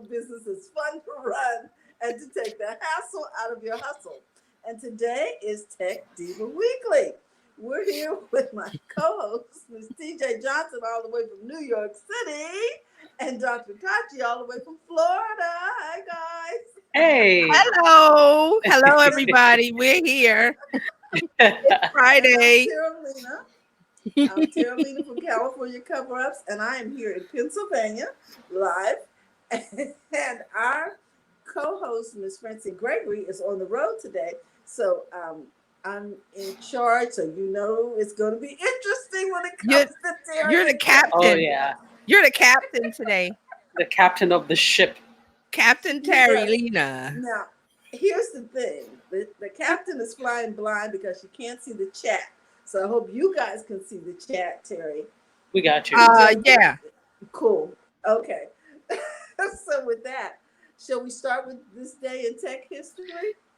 successful business is fun to run and to take the hassle out of your hustle. And today is Tech Diva Weekly. We're here with my co-host, Ms. TJ Johnson, all the way from New York City, and Dr. Kachi, all the way from Florida. Hi, guys. Hey. Hello. Hello, everybody. We're here. It's And I'm Friday. Terralina. I'm Terralina from California Cover Ups, and I am here in Pennsylvania live. And our co-host, Miss Francine Gregory, is on the road today. So I'm in charge, so you know it's going to be interesting when it You're, comes to you're Terry the and Cat. Oh captain. yeah. You're the captain today. The captain of the ship. Captain Terry Yes. Lena. Now, here's the thing. The captain is flying blind because she can't see the chat. So I hope you guys can see the chat, Terry. We got you. TJ, Yeah. cool. Okay. So with that, shall we start with this day in tech history?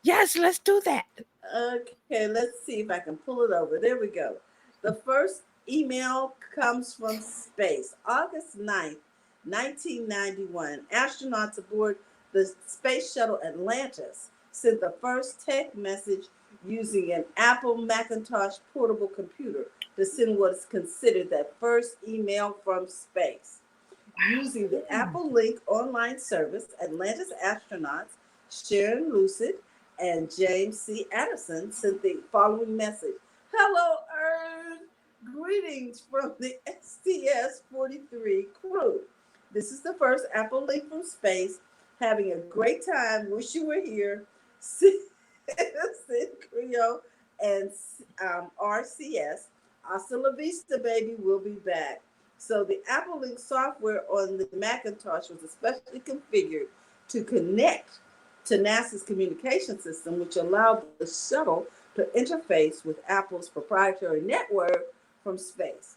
Yes, let's do that. Okay, let's see if I can pull it over. There we go. The first email comes from space. August 9th, 1991. Astronauts aboard the Space Shuttle Atlantis sent the first tech message using an Apple Macintosh portable computer to send what is considered that first email from space. Using the Apple Link online service, Atlantis astronauts Sharon Lucid and James C. Addison sent the following message. Hello, Earth. Greetings from the STS 43 crew. This is the first Apple Link from space. Having a great time. Wish you were here. Sid Creo and RCS. Hasta la vista, baby. We'll be back. So the Apple Link software on the Macintosh was especially configured to connect to NASA's communication system, which allowed the shuttle to interface with Apple's proprietary network from space.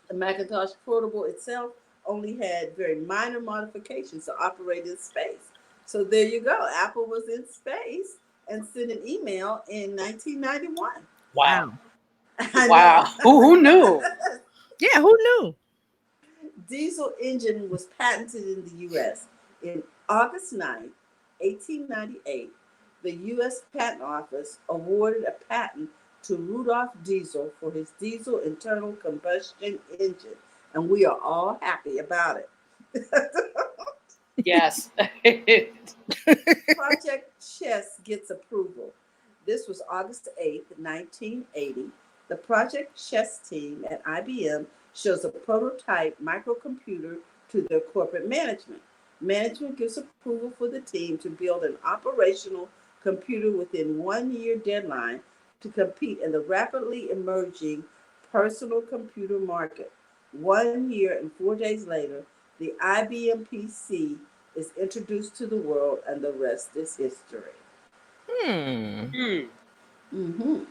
The Macintosh Portable itself only had very minor modifications to operate in space. So there you go. Apple was in space and sent an email in 1991. Wow. Wow. I know. Wow. Who knew? Yeah, who knew? Diesel engine was patented in the U.S. in August 9th, 1898. The U.S. Patent Office awarded a patent to Rudolph Diesel for his diesel internal combustion engine, and we are all happy about it. Yes. Project Chess gets approval. This was August 8th, 1980. The Project Chess team at IBM shows a prototype microcomputer to their corporate management. Management gives approval for the team to build an operational computer within 1 year deadline to compete in the rapidly emerging personal computer market. 1 year and 4 days later, the IBM PC is introduced to the world, and the rest is history. Hmm. Hmm. Mm-hmm.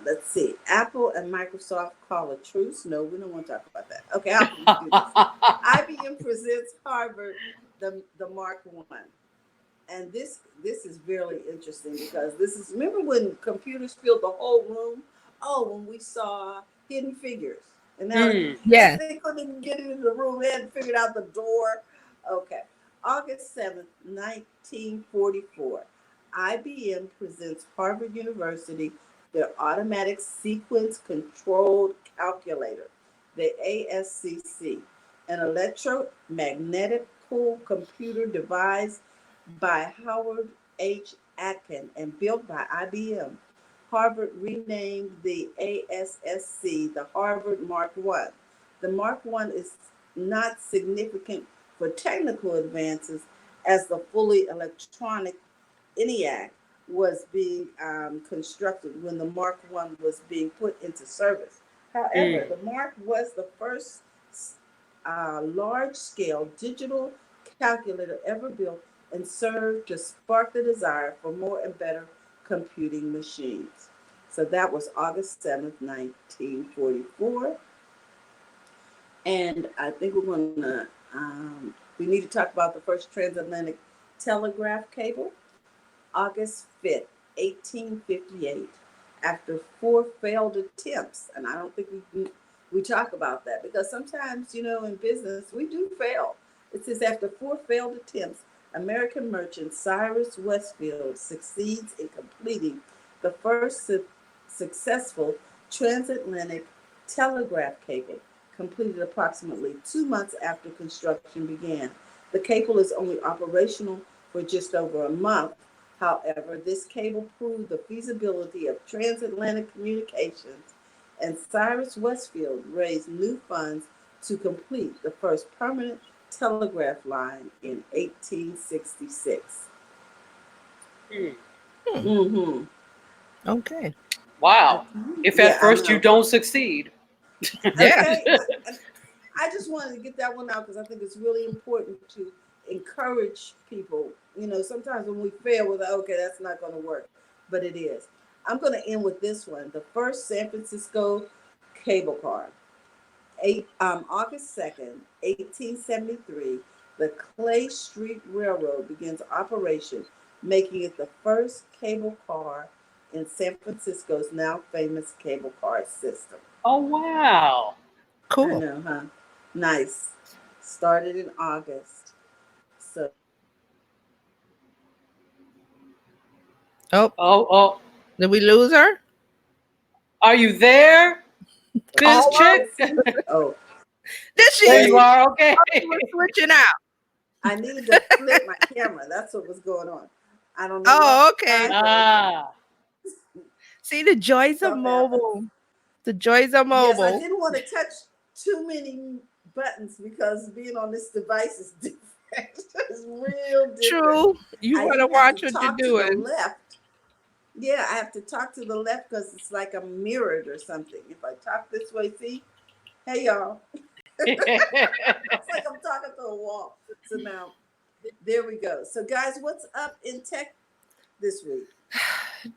Let's see. Apple and Microsoft call a truce. No, we don't want to talk about that. Okay, Apple, let's do this. IBM presents Harvard the Mark One, and this is really interesting because this is remember when computers filled the whole room. Oh, when we saw Hidden Figures, and now Hmm. Yes. they couldn't even get into the room. They hadn't figured out the door. Okay, August 7th, 1944. IBM presents Harvard University their automatic sequence controlled calculator, the ASCC, an electromagnetic computer devised by Howard H. Atkin and built by IBM. Harvard renamed the ASSC the Harvard Mark I. The Mark I is not significant for technical advances as the fully electronic ENIAC was being constructed when the Mark I was being put into service. However, Hmm. the Mark was the first large scale digital calculator ever built and served to spark the desire for more and better computing machines. So that was August 7th, 1944. And I think we're going to, we need to talk about the first transatlantic telegraph cable. August 5th, 1858, after four failed attempts. And I don't think we talk about that because sometimes, in business, we do fail. It says after 4 failed attempts, American merchant Cyrus Westfield succeeds in completing the first successful transatlantic telegraph cable, completed approximately 2 months after construction began. The cable is only operational for just over a month. However, this cable proved the feasibility of transatlantic communications, and Cyrus Westfield raised new funds to complete the first permanent telegraph line in 1866. Hmm. Mm-hmm. Okay. Wow. If Yeah, at I first you know. don't succeed. Yeah. Okay, I just wanted to get that one out because I think it's really important to encourage people. Sometimes when we fail, we're like, okay, that's not going to work, but it is. I'm going to end with this one. The first San Francisco cable car. August 2nd, 1873, the Clay Street Railroad begins operation, making it the first cable car in San Francisco's now famous cable car system. Oh, wow. I Cool. know, huh? Nice. Started in August. So, Oh, Oh, oh. did we lose her? Are you there, Biz Almost. Chick? let's see. Oh, There she There is. you wait. are. Okay. We were switching out. I needed to flip my camera. That's what was going on. I don't know Oh, why, okay. but Ah. See the joys of stuff happens. mobile. The joys of Yes, I mobile. didn't want to touch too many buttons because being on this device is different. It's real different. True. You I want to even have to watch what you're talk to the doing. left. Yeah, I have to talk to the left because it's like I'm mirrored or something. If I talk this way, see? Hey, y'all. It's like I'm talking to a wall. So now, there we go. So, guys, what's up in tech this week?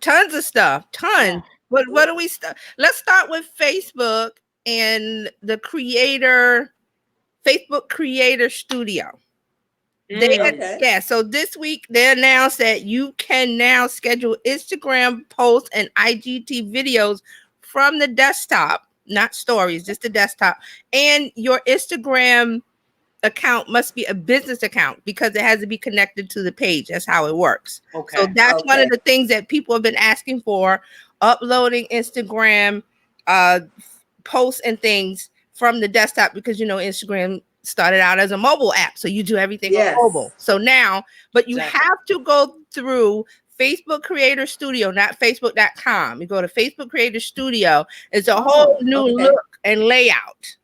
Tons of stuff. Tons. Oh. What do we start? Let's start with Facebook and the Facebook Creator Studio. Mm. Okay. So this week they announced that you can now schedule Instagram posts and IGT videos from the desktop, not stories, just the desktop. And your Instagram account must be a business account because it has to be connected to the page. That's how it works. So Okay. that's one Okay. of the things that people have been asking for, uploading Instagram posts and things from the desktop because Instagram started out as a mobile app. So you do everything on mobile. Yes. So now, but you Exactly. have to go through Facebook Creator Studio, not Facebook.com. You go to Facebook Creator Studio. It's a whole Oh, new okay. look and layout,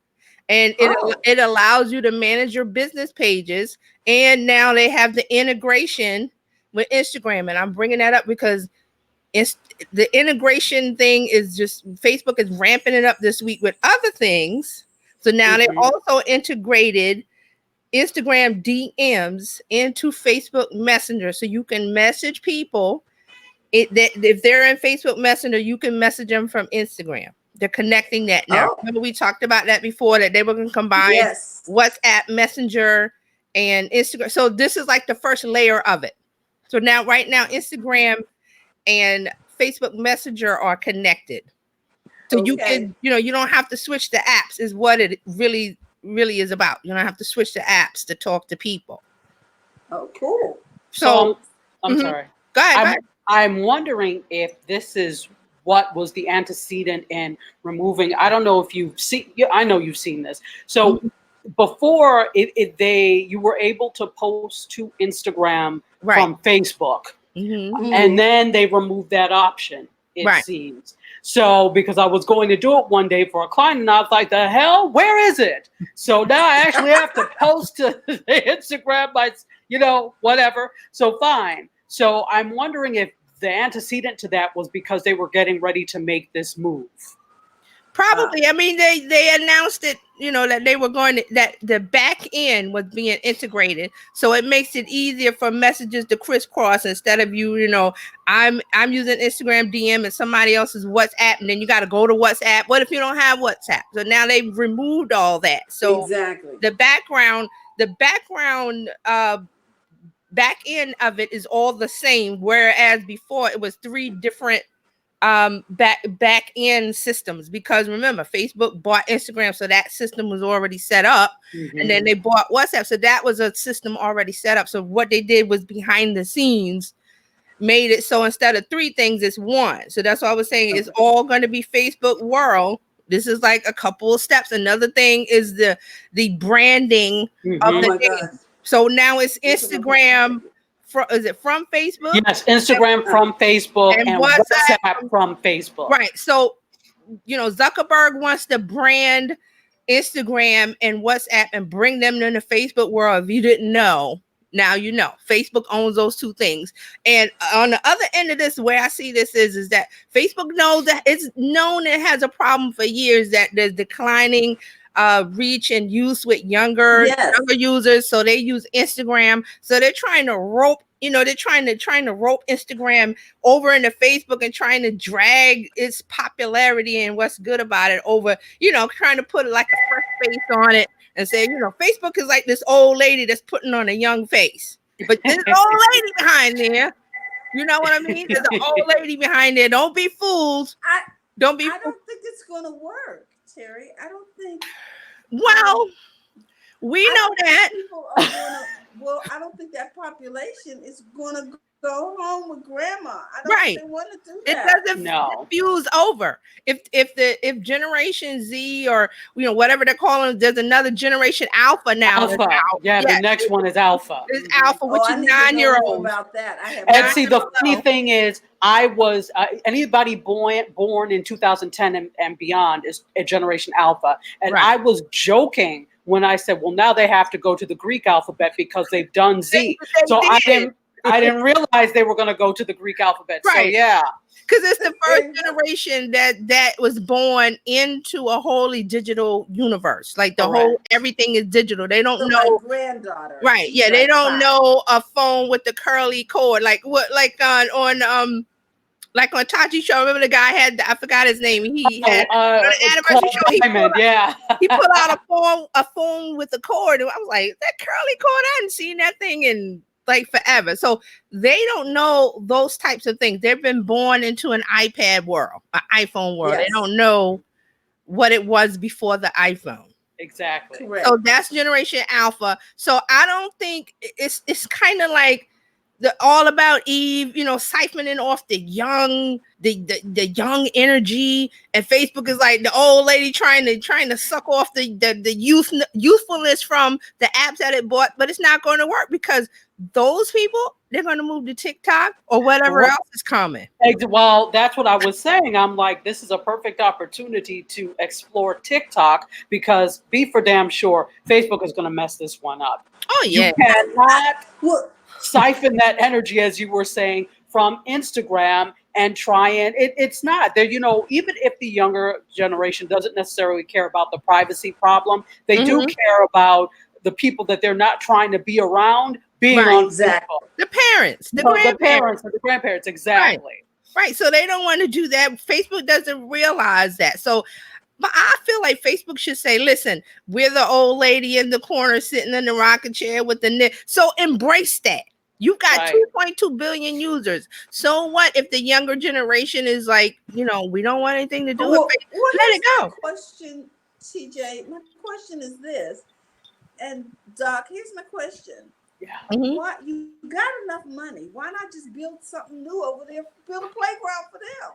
and Oh, it allows you to manage your business pages. And now they have the integration with Instagram, and I'm bringing that up because it's the integration thing is just Facebook is ramping it up this week with other things. So now they Mhm. also integrated Instagram DMs into Facebook Messenger, so you can message people. If they're in Facebook Messenger, you can message them from Instagram. They're connecting that now. oh, Remember we talked about that before, that they were going to combine yes. WhatsApp, Messenger, and Instagram. So this is like the first layer of it. So now, right now, Instagram and Facebook Messenger are connected. So you Okay. can, you don't have to switch the apps, is what it really is about. You don't have to switch the apps to talk to people. Oh, cool. So So I'm mhm. sorry. Go ahead, go I'm ahead. I'm wondering if this is what was the antecedent in removing. I don't know if you've seen. Yeah, I know you've seen this. So Mhm. before you were able to post to Instagram Right. from Facebook, Hmm. and Mm-hmm. then they removed that option. It Right. seems so because I was going to do it one day for a client, and I was like, "The hell, where is it?" So now I actually have to post to Instagram, whatever. So fine. So I'm wondering if the antecedent to that was because they were getting ready to make this move. Probably. I mean, they announced it, that they were that the back end was being integrated, so it makes it easier for messages to crisscross instead of I'm using Instagram DM and somebody else's WhatsApp, and then you got to go to WhatsApp. What if you don't have WhatsApp? So now they've removed all that. So Exactly. the background back end of it is all the same, whereas before it was three different back end systems, because remember Facebook bought Instagram, so that system was already set up, and then they bought WhatsApp, so that was a system already set up. So what they did was behind the scenes made it so instead of three things, it's one. So that's what I was saying. It's all going to be Facebook world. This is like a couple of steps. Another thing is the branding of Oh the my name. God. So now it's Instagram. Is it from Facebook? Yes, Instagram from Facebook And and WhatsApp from Facebook. Right. So, Zuckerberg wants to brand Instagram and WhatsApp and bring them into the Facebook world. If you didn't know, now you know. Facebook owns those two things. And on the other end of this, where I see this is that Facebook knows that it's known it has a problem for years, that there's declining reach and use with younger users. So they use Instagram. So they're trying to rope, they're trying to rope Instagram over into Facebook and trying to drag its popularity and what's good about it over, trying to put like a fresh face on it and say, Facebook is like this old lady that's putting on a young face. But there's an old lady behind there. You know what I mean? There's an old lady behind there. Don't be fooled. I don't think it's going to work, Terry. I don't think. Well, we know that. People are going to, well, I don't think that population is going to go home with grandma. I don't think they want to do that. It doesn't fuse over. If Generation Z or whatever they're calling, there's another Generation Alpha now. Alpha. Yeah, the next one is Alpha. It's Alpha, which is 9-year-olds. About that, I have. And see, the funny thing is, I was anybody born in 2010 and beyond is a Generation Alpha, and I was joking when I said, well, now they have to go to the Greek alphabet because they've done Z. So I didn't realize they were going to go to the Greek alphabet. Right. So yeah. Because it's the first generation that was born into a wholly digital universe. Like everything is digital. They don't know. My granddaughter. Right. Yeah. They don't know a phone with the curly cord. Like what? Like on Tachi's show. Remember the guy I forgot his name. He had an anniversary show. He put out a phone with a cord, and I was like, that curly cord. I hadn't seen that thing in like forever. So they don't know those types of things. They've been born into an iPad world, an iPhone world. Yes. They don't know what it was before the iPhone. Exactly. Correct. So that's Generation Alpha. So I don't think it's kind of like all about Eve, siphoning off the young energy, and Facebook is like the old lady trying to suck off the youthfulness from the apps that it bought, but it's not going to work because those people, they're going to move to TikTok or whatever else is coming. Well, that's what I was saying. I'm like, this is a perfect opportunity to explore TikTok because be for damn sure Facebook is going to mess this one up. Oh yeah. You cannot siphon that energy, as you were saying, from Instagram and try and it's not there. Even if the younger generation doesn't necessarily care about the privacy problem, they do care about the people that they're not trying to be around being on Facebook. The parents, the grandparents, exactly. Right. So they don't want to do that. Facebook doesn't realize that. So, but I feel like Facebook should say, listen, we're the old lady in the corner sitting in the rocking chair with the knit. So embrace that. You got 2.2 billion users. So what if the younger generation is like, we don't want anything to do with Facebook? Let it go. Question, TJ. My question is this. And Doc, here's my question. Yeah. Why you got enough money? Why not just build something new over there? Build a playground for them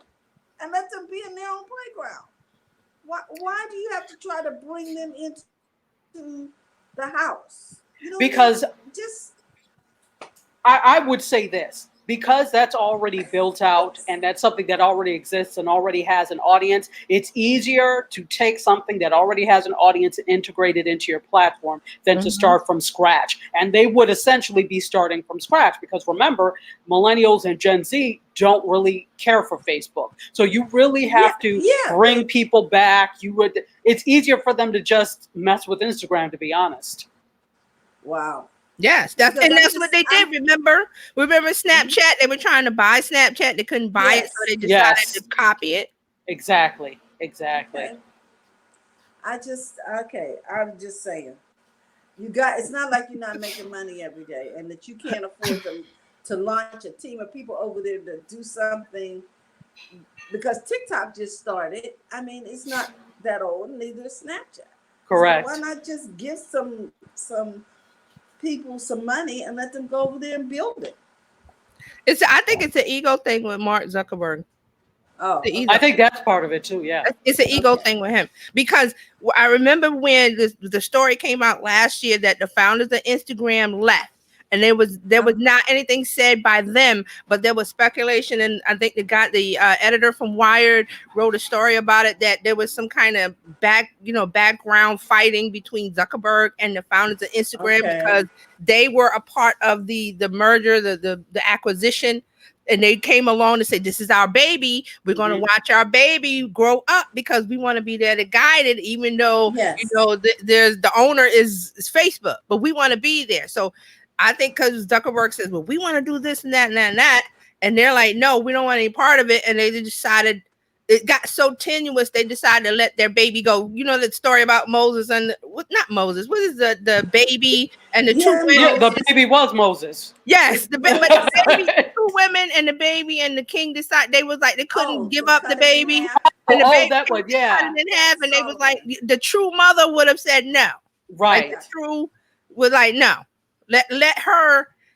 and let them be in their own playground. Why do you have to try to bring them into the house? Because I would say this, because that's already built out and that's something that already exists and already has an audience, it's easier to take something that already has an audience and integrate it into your platform than to start from scratch. And they would essentially be starting from scratch because remember, millennials and Gen Z don't really care for Facebook. So you really have to bring people back. It's easier for them to just mess with Instagram, to be honest. Wow. Yes, that's what they did. Remember Snapchat? They were trying to buy Snapchat. They couldn't buy it, so they decided to copy it. Exactly. Okay. I'm just saying. It's not like you're not making money every day and that you can't afford to launch a team of people over there to do something because TikTok just started. I mean, it's not that old, neither is Snapchat. Correct. So why not just give some people some money and let them go over there and build it? I think it's an ego thing with Mark Zuckerberg. Oh, The I ego. think that's part of it too. Yeah. It's an ego Okay. thing with him because I remember when the story came out last year that the founders of Instagram left, and there was not anything said by them, but there was speculation, and I think the editor from Wired wrote a story about it, that there was some kind of background fighting between Zuckerberg and the founders of Instagram Okay. because they were a part of the merger, the acquisition. And they came along and said, "This is our baby. We're going to watch our baby grow up because we want to be there to guide it, even though Yes. there's the owner is Facebook, but we want to be there." So I think because Zuckerberg says, "Well, we want to do this and that and that and that," and they're like, "No, we don't want any part of it," and they decided. It got so tenuous, they decided to let their baby go. You know that story about Moses and not Moses. What is the baby and the two Yeah, women? Yeah, the baby was Moses. Yes, but the baby, two women and the baby and the king decided they was like they couldn't give up the cut it in baby. half. And the baby That one, yeah. cut it in half, and they was like the true mother would have said no. Right. Like, the true was like no.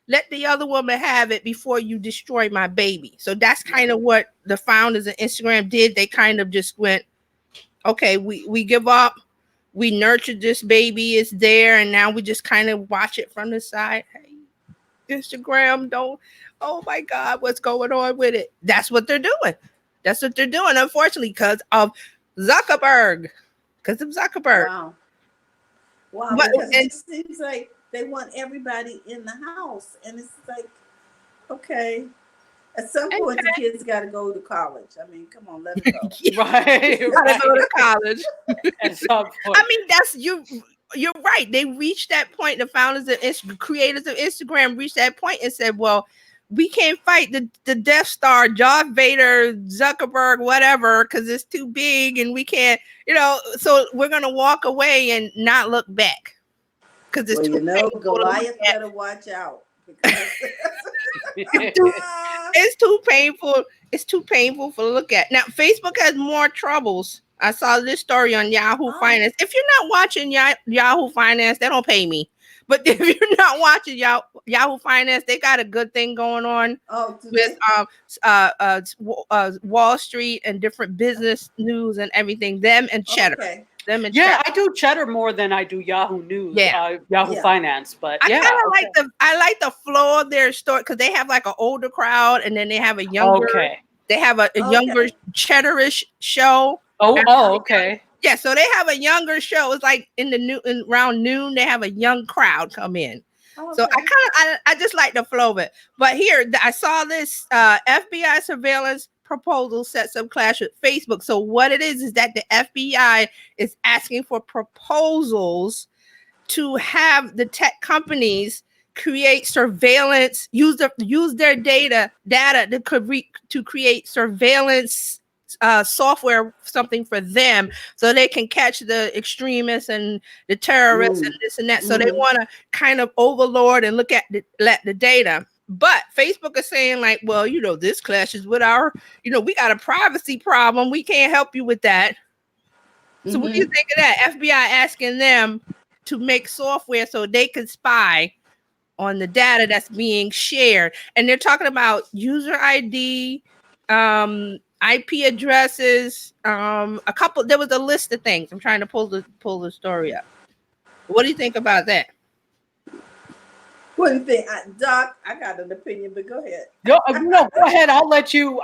Let the other woman have it before you destroy my baby. So that's kind of what the founders of Instagram did. They kind of just went, okay, we give up. We nurtured this baby, it's there, and now we just kind of watch it from the side. Hey, Instagram, don't, oh my God, what's going on with it? That's what they're doing. That's what they're doing, unfortunately, because of Zuckerberg. Wow. But, Because it just seems like they want everybody in the house. And it's like, okay. At some point, the kids got to go to college. I mean, come on, let them go. Right. Gotta go to college. At some point. I mean, you're right. They reached that point. The founders of creators of Instagram reached that point and said, well, we can't fight the Death Star, Darth Vader, Zuckerberg, whatever, because it's too big and we can't, so we're going to walk away and not look back. Because it's too painful. Goliath better watch out. It's too painful. It's too painful for look at. Now, Facebook has more troubles. I saw this story on Yahoo Finance. If you're not watching Yahoo Finance, they don't pay me. But if you're not watching Yahoo Finance, they got a good thing going on with Wall Street and different business news and everything. Them and Cheddar. Okay. I do Cheddar more than I do Yahoo News, Yahoo Finance. But I kind of like the flow of their story because they have like an older crowd and then they have a younger. Okay. They have a younger Cheddarish show. Okay. Yeah, so they have a younger show. It's like around noon, they have a young crowd come in. So I just like the flow of it. But here I saw this FBI surveillance proposal sets up clash with Facebook. So what it is that the FBI is asking for proposals to have the tech companies create surveillance, use their data to create surveillance software, something for them, so they can catch the extremists and the terrorists and this and that. So they want to kind of overlord and look at the data. But Facebook is saying like, well, this clashes with our, we got a privacy problem. We can't help you with that. So what do you think of that? FBI asking them to make software so they can spy on the data that's being shared. And they're talking about user ID, IP addresses, there was a list of things. I'm trying to pull the story up. What do you think about that? What do you think, Doc? I got an opinion, but go ahead. No, go ahead. I'll let you.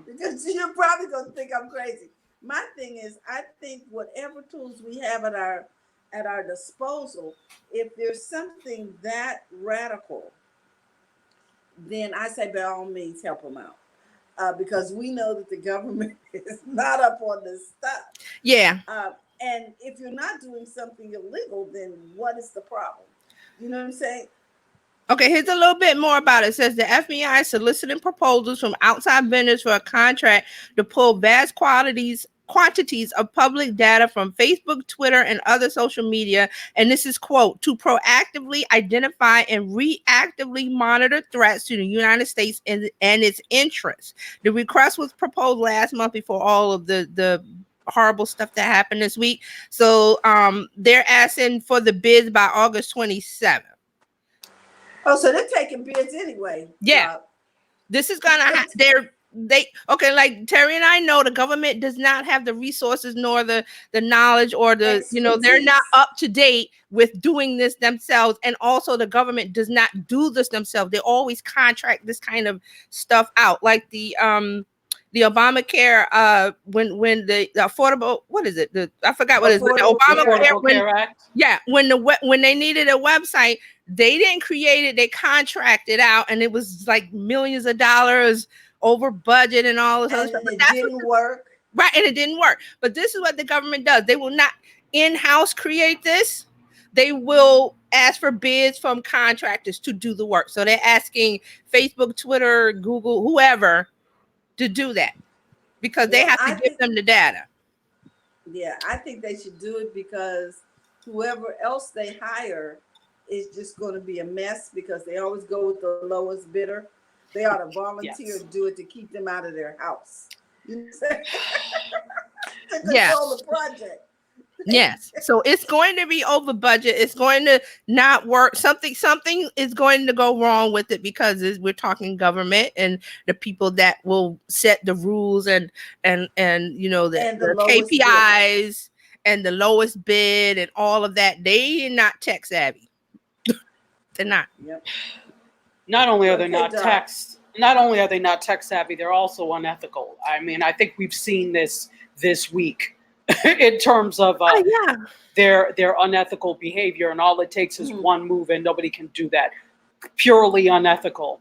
Because you're probably gonna think I'm crazy. My thing is, I think whatever tools we have at our disposal, if there's something that radical, then I say by all means help them out, because we know that the government is not up on this stuff. Yeah. And if you're not doing something illegal, then what is the problem? You know what I'm saying? Okay, here's a little bit more about it. It says the FBI soliciting proposals from outside vendors for a contract to pull vast quantities quantities of public data from Facebook, Twitter, and other social media. And this is, quote, to proactively identify and reactively monitor threats to the United States and its interests. The request was proposed last month before all of the horrible stuff that happened this week. So they're asking for the bids by August 27th. Oh, so they're taking bids anyway. Yeah. Rob. This is gonna like Terry and I know the government does not have the resources nor the knowledge or the they're not up to date with doing this themselves, and also the government does not do this themselves. They always contract this kind of stuff out, like the Obamacare when the affordable, what is it, I forgot what it is, the Obamacare Act. When they needed a website, they didn't create it, they contracted out, and it was like millions of dollars over budget and all this other stuff. But it didn't work. Right, and it didn't work. But this is what the government does. They will not in-house create this. They will ask for bids from contractors to do the work. So they're asking Facebook, Twitter, Google, whoever to do that, because they have to give them the data. Yeah, I think they should do it, because whoever else they hire is just going to be a mess, because they always go with the lowest bidder. They ought to volunteer to do it to keep them out of their house. You know what I'm saying? To control the project. Yes. So it's going to be over budget. It's going to not work. Something is going to go wrong with it, because we're talking government and the people that will set the rules and the KPIs and the lowest bid and all of that. They are not tech savvy. They're not. Yep. Not only are they not tech savvy, they're also unethical. I mean, I think we've seen this week in terms of their unethical behavior, and all it takes is one move, and nobody can do that. Purely unethical.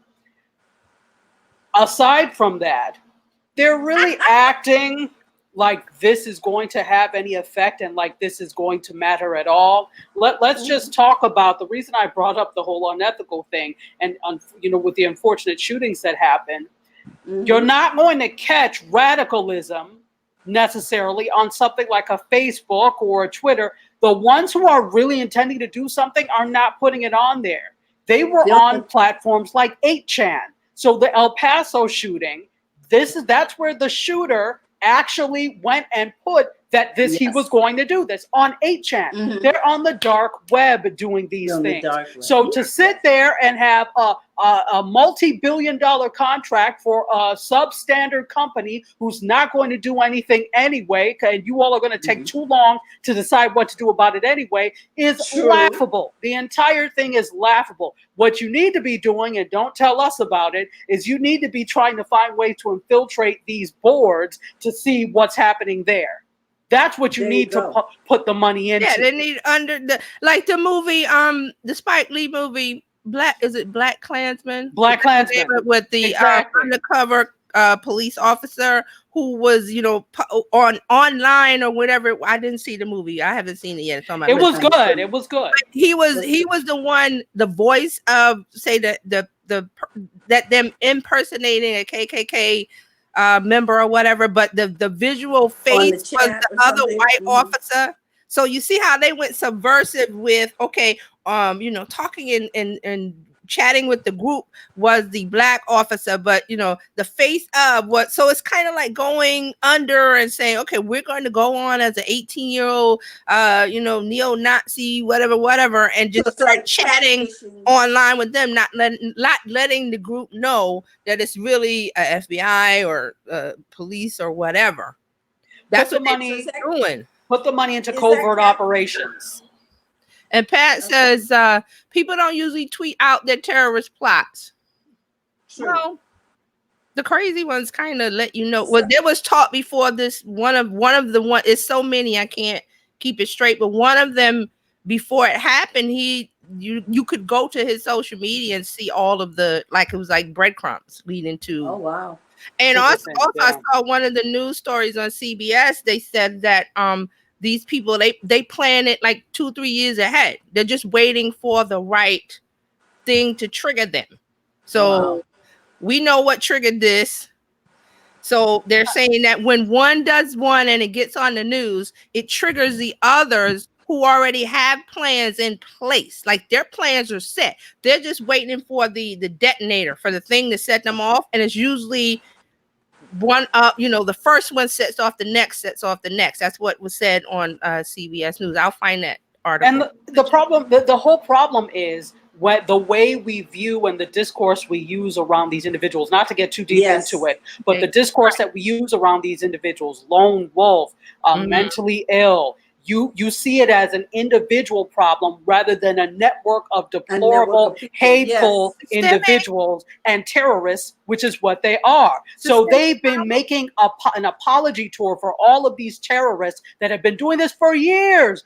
Aside from that, they're really acting like this is going to have any effect and like this is going to matter at all. Let's just talk about the reason I brought up the whole unethical thing, and with the unfortunate shootings that happened. You're not going to catch radicalism necessarily on something like a Facebook or a Twitter. The ones who are really intending to do something are not putting it on there. They were on platforms like 8chan. So the El Paso shooting, that's where the shooter actually went and put that he was going to do this on 8chan. They're on the dark web doing these things. So to sit there and have a multi-billion-dollar contract for a substandard company who's not going to do anything anyway, and you all are going to take too long to decide what to do about it anyway, is laughable. The entire thing is laughable. What you need to be doing, and don't tell us about it, is you need to be trying to find ways to infiltrate these boards to see what's happening there. That's what you need to put the money into. Yeah, they need the movie, the Spike Lee movie, Black Klansman? Black Klansman. With the undercover police officer who was, online or whatever. I didn't see the movie. I haven't seen it yet. It was good. It was good. He was the one, the voice of, say, that them impersonating a KKK member or whatever, but the visual face was the other white officer. So you see how they went subversive with, talking and chatting with the group was the black officer, but the face of what, so it's kind of like going under and saying, okay, we're going to go on as an 18-year-old neo-Nazi, whatever, and just start chatting online with them, not letting the group know that it's really a FBI or police or whatever. That's what they're doing. Put the money into covert operations. And Pat says people don't usually tweet out their terrorist plots. Well, the crazy ones kind of let you know. Well, there was talk before this. One of it's so many I can't keep it straight. But one of them, before it happened, you could go to his social media and see all of it was like breadcrumbs leading to. Oh wow! And also I saw one of the news stories on CBS. They said that these people, they plan it like 2-3 years ahead. They're just waiting for the right thing to trigger them. So we know what triggered this. So they're saying that when one does one and it gets on the news, it triggers the others who already have plans in place. Like their plans are set. They're just waiting for the detonator, for the thing to set them off. And it's usually one up, the first one sets off the next, sets off the next. That's what was said on CBS News. I'll find that article. And the problem, the whole problem is the way we view and the discourse we use around these individuals, not to get too deep into it, but the discourse that we use around these individuals, lone wolf, mentally ill, you see it as an individual problem rather than a network of deplorable, hateful individuals and terrorists, which is what they are. So they've been making an apology tour for all of these terrorists that have been doing this for years.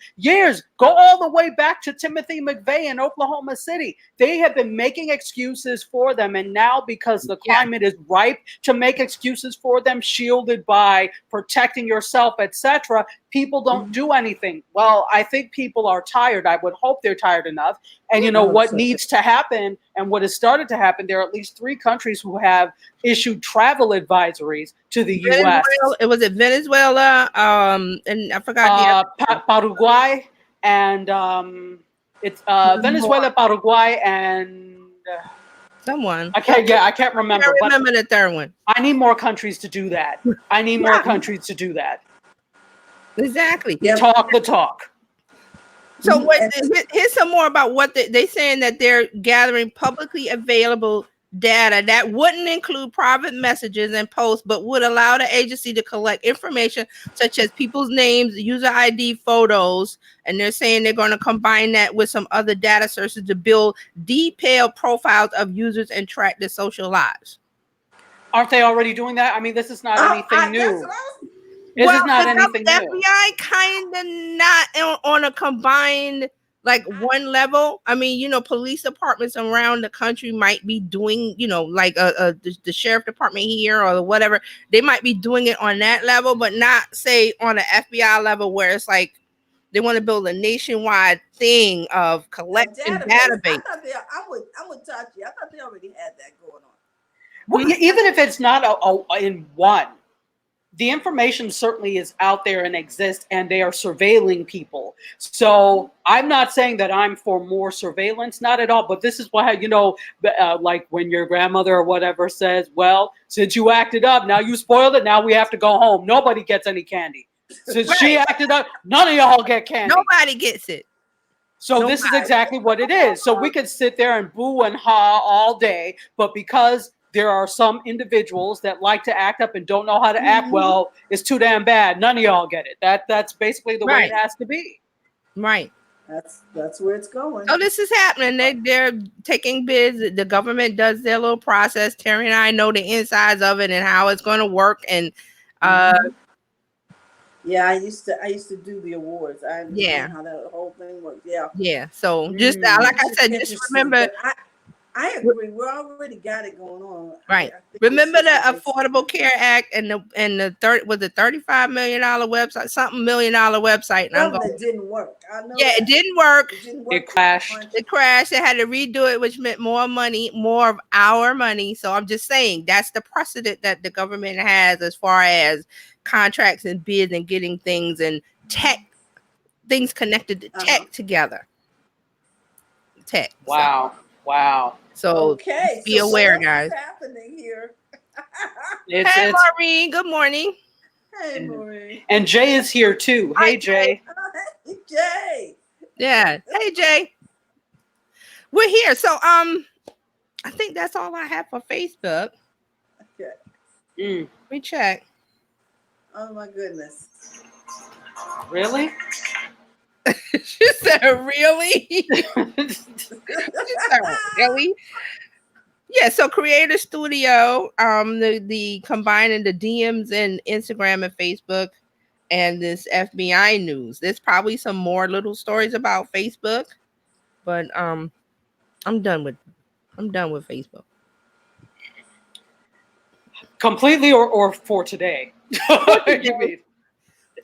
Go all the way back to Timothy McVeigh in Oklahoma City. They have been making excuses for them. And now, because the climate is ripe to make excuses for them, shielded by protecting yourself, etc., people don't do anything. Well, I think people are tired. I would hope they're tired enough. And what needs to happen, and what has started to happen, there are at least 3 countries who have issued travel advisories to the U.S. It was Venezuela, and I forgot Paraguay, and it's Venezuela, Paraguay, and someone. I can't remember. I remember the third one. I need more countries to do that. Exactly. Talk the talk. So here's some more about what they're saying, that they're gathering publicly available data that wouldn't include private messages and posts, but would allow the agency to collect information such as people's names, user ID, photos. And they're saying they're going to combine that with some other data sources to build detailed profiles of users and track their social lives. Aren't they already doing that? I mean, this is not anything new. This is not anything new. FBI kind of not on a combined, like, one level. I mean, police departments around the country might be doing, like the sheriff department here or whatever. They might be doing it on that level, but not, say, on an FBI level where it's like they want to build a nationwide thing of collecting database. I'm with Tachi. I thought they already had that going on. Well, even if it's not in one, the information certainly is out there and exists, and they are surveilling people. So I'm not saying that I'm for more surveillance, not at all. But this is why, like when your grandmother or whatever says, well, since you acted up, now you spoiled it, now we have to go home. Nobody gets any candy. Since she acted up, none of y'all get candy. Nobody gets it. So this is exactly what it is. So we could sit there and boo and ha all day, but because there are some individuals that like to act up and don't know how to act well, it's too damn bad. None of y'all get it. That's basically the way it has to be. Right. That's where it's going. So this is happening. They're taking bids. The government does their little process. Terry and I know the insides of it and how it's going to work. And yeah, I used to do the awards. I understand how that whole thing works. Yeah. So just like I said, just remember. I agree. We already got it going on. Right. Remember the Affordable Care Act and the $35 million website, something $1 million website. And that didn't work. I know. Yeah, it didn't work. It crashed. It crashed. They had to redo it, which meant more money, more of our money. So I'm just saying that's the precedent that the government has as far as contracts and bids and getting things and things connected to tech together. Tech. Wow. Wow. So be aware, guys. What's happening here? Hey, Maureen. Good morning. Hey, Maureen. And Jay is here too. Hey, Jay. Hey, Jay. Yeah. Hey, Jay. We're here. So, I think that's all I have for Facebook. Okay. Let me check. Oh my goodness. Really? She said, really? She said, really? Yeah, so Creator Studio, the combining the DMs and Instagram and Facebook and this FBI news. There's probably some more little stories about Facebook, but I'm done with Facebook. Completely or for today?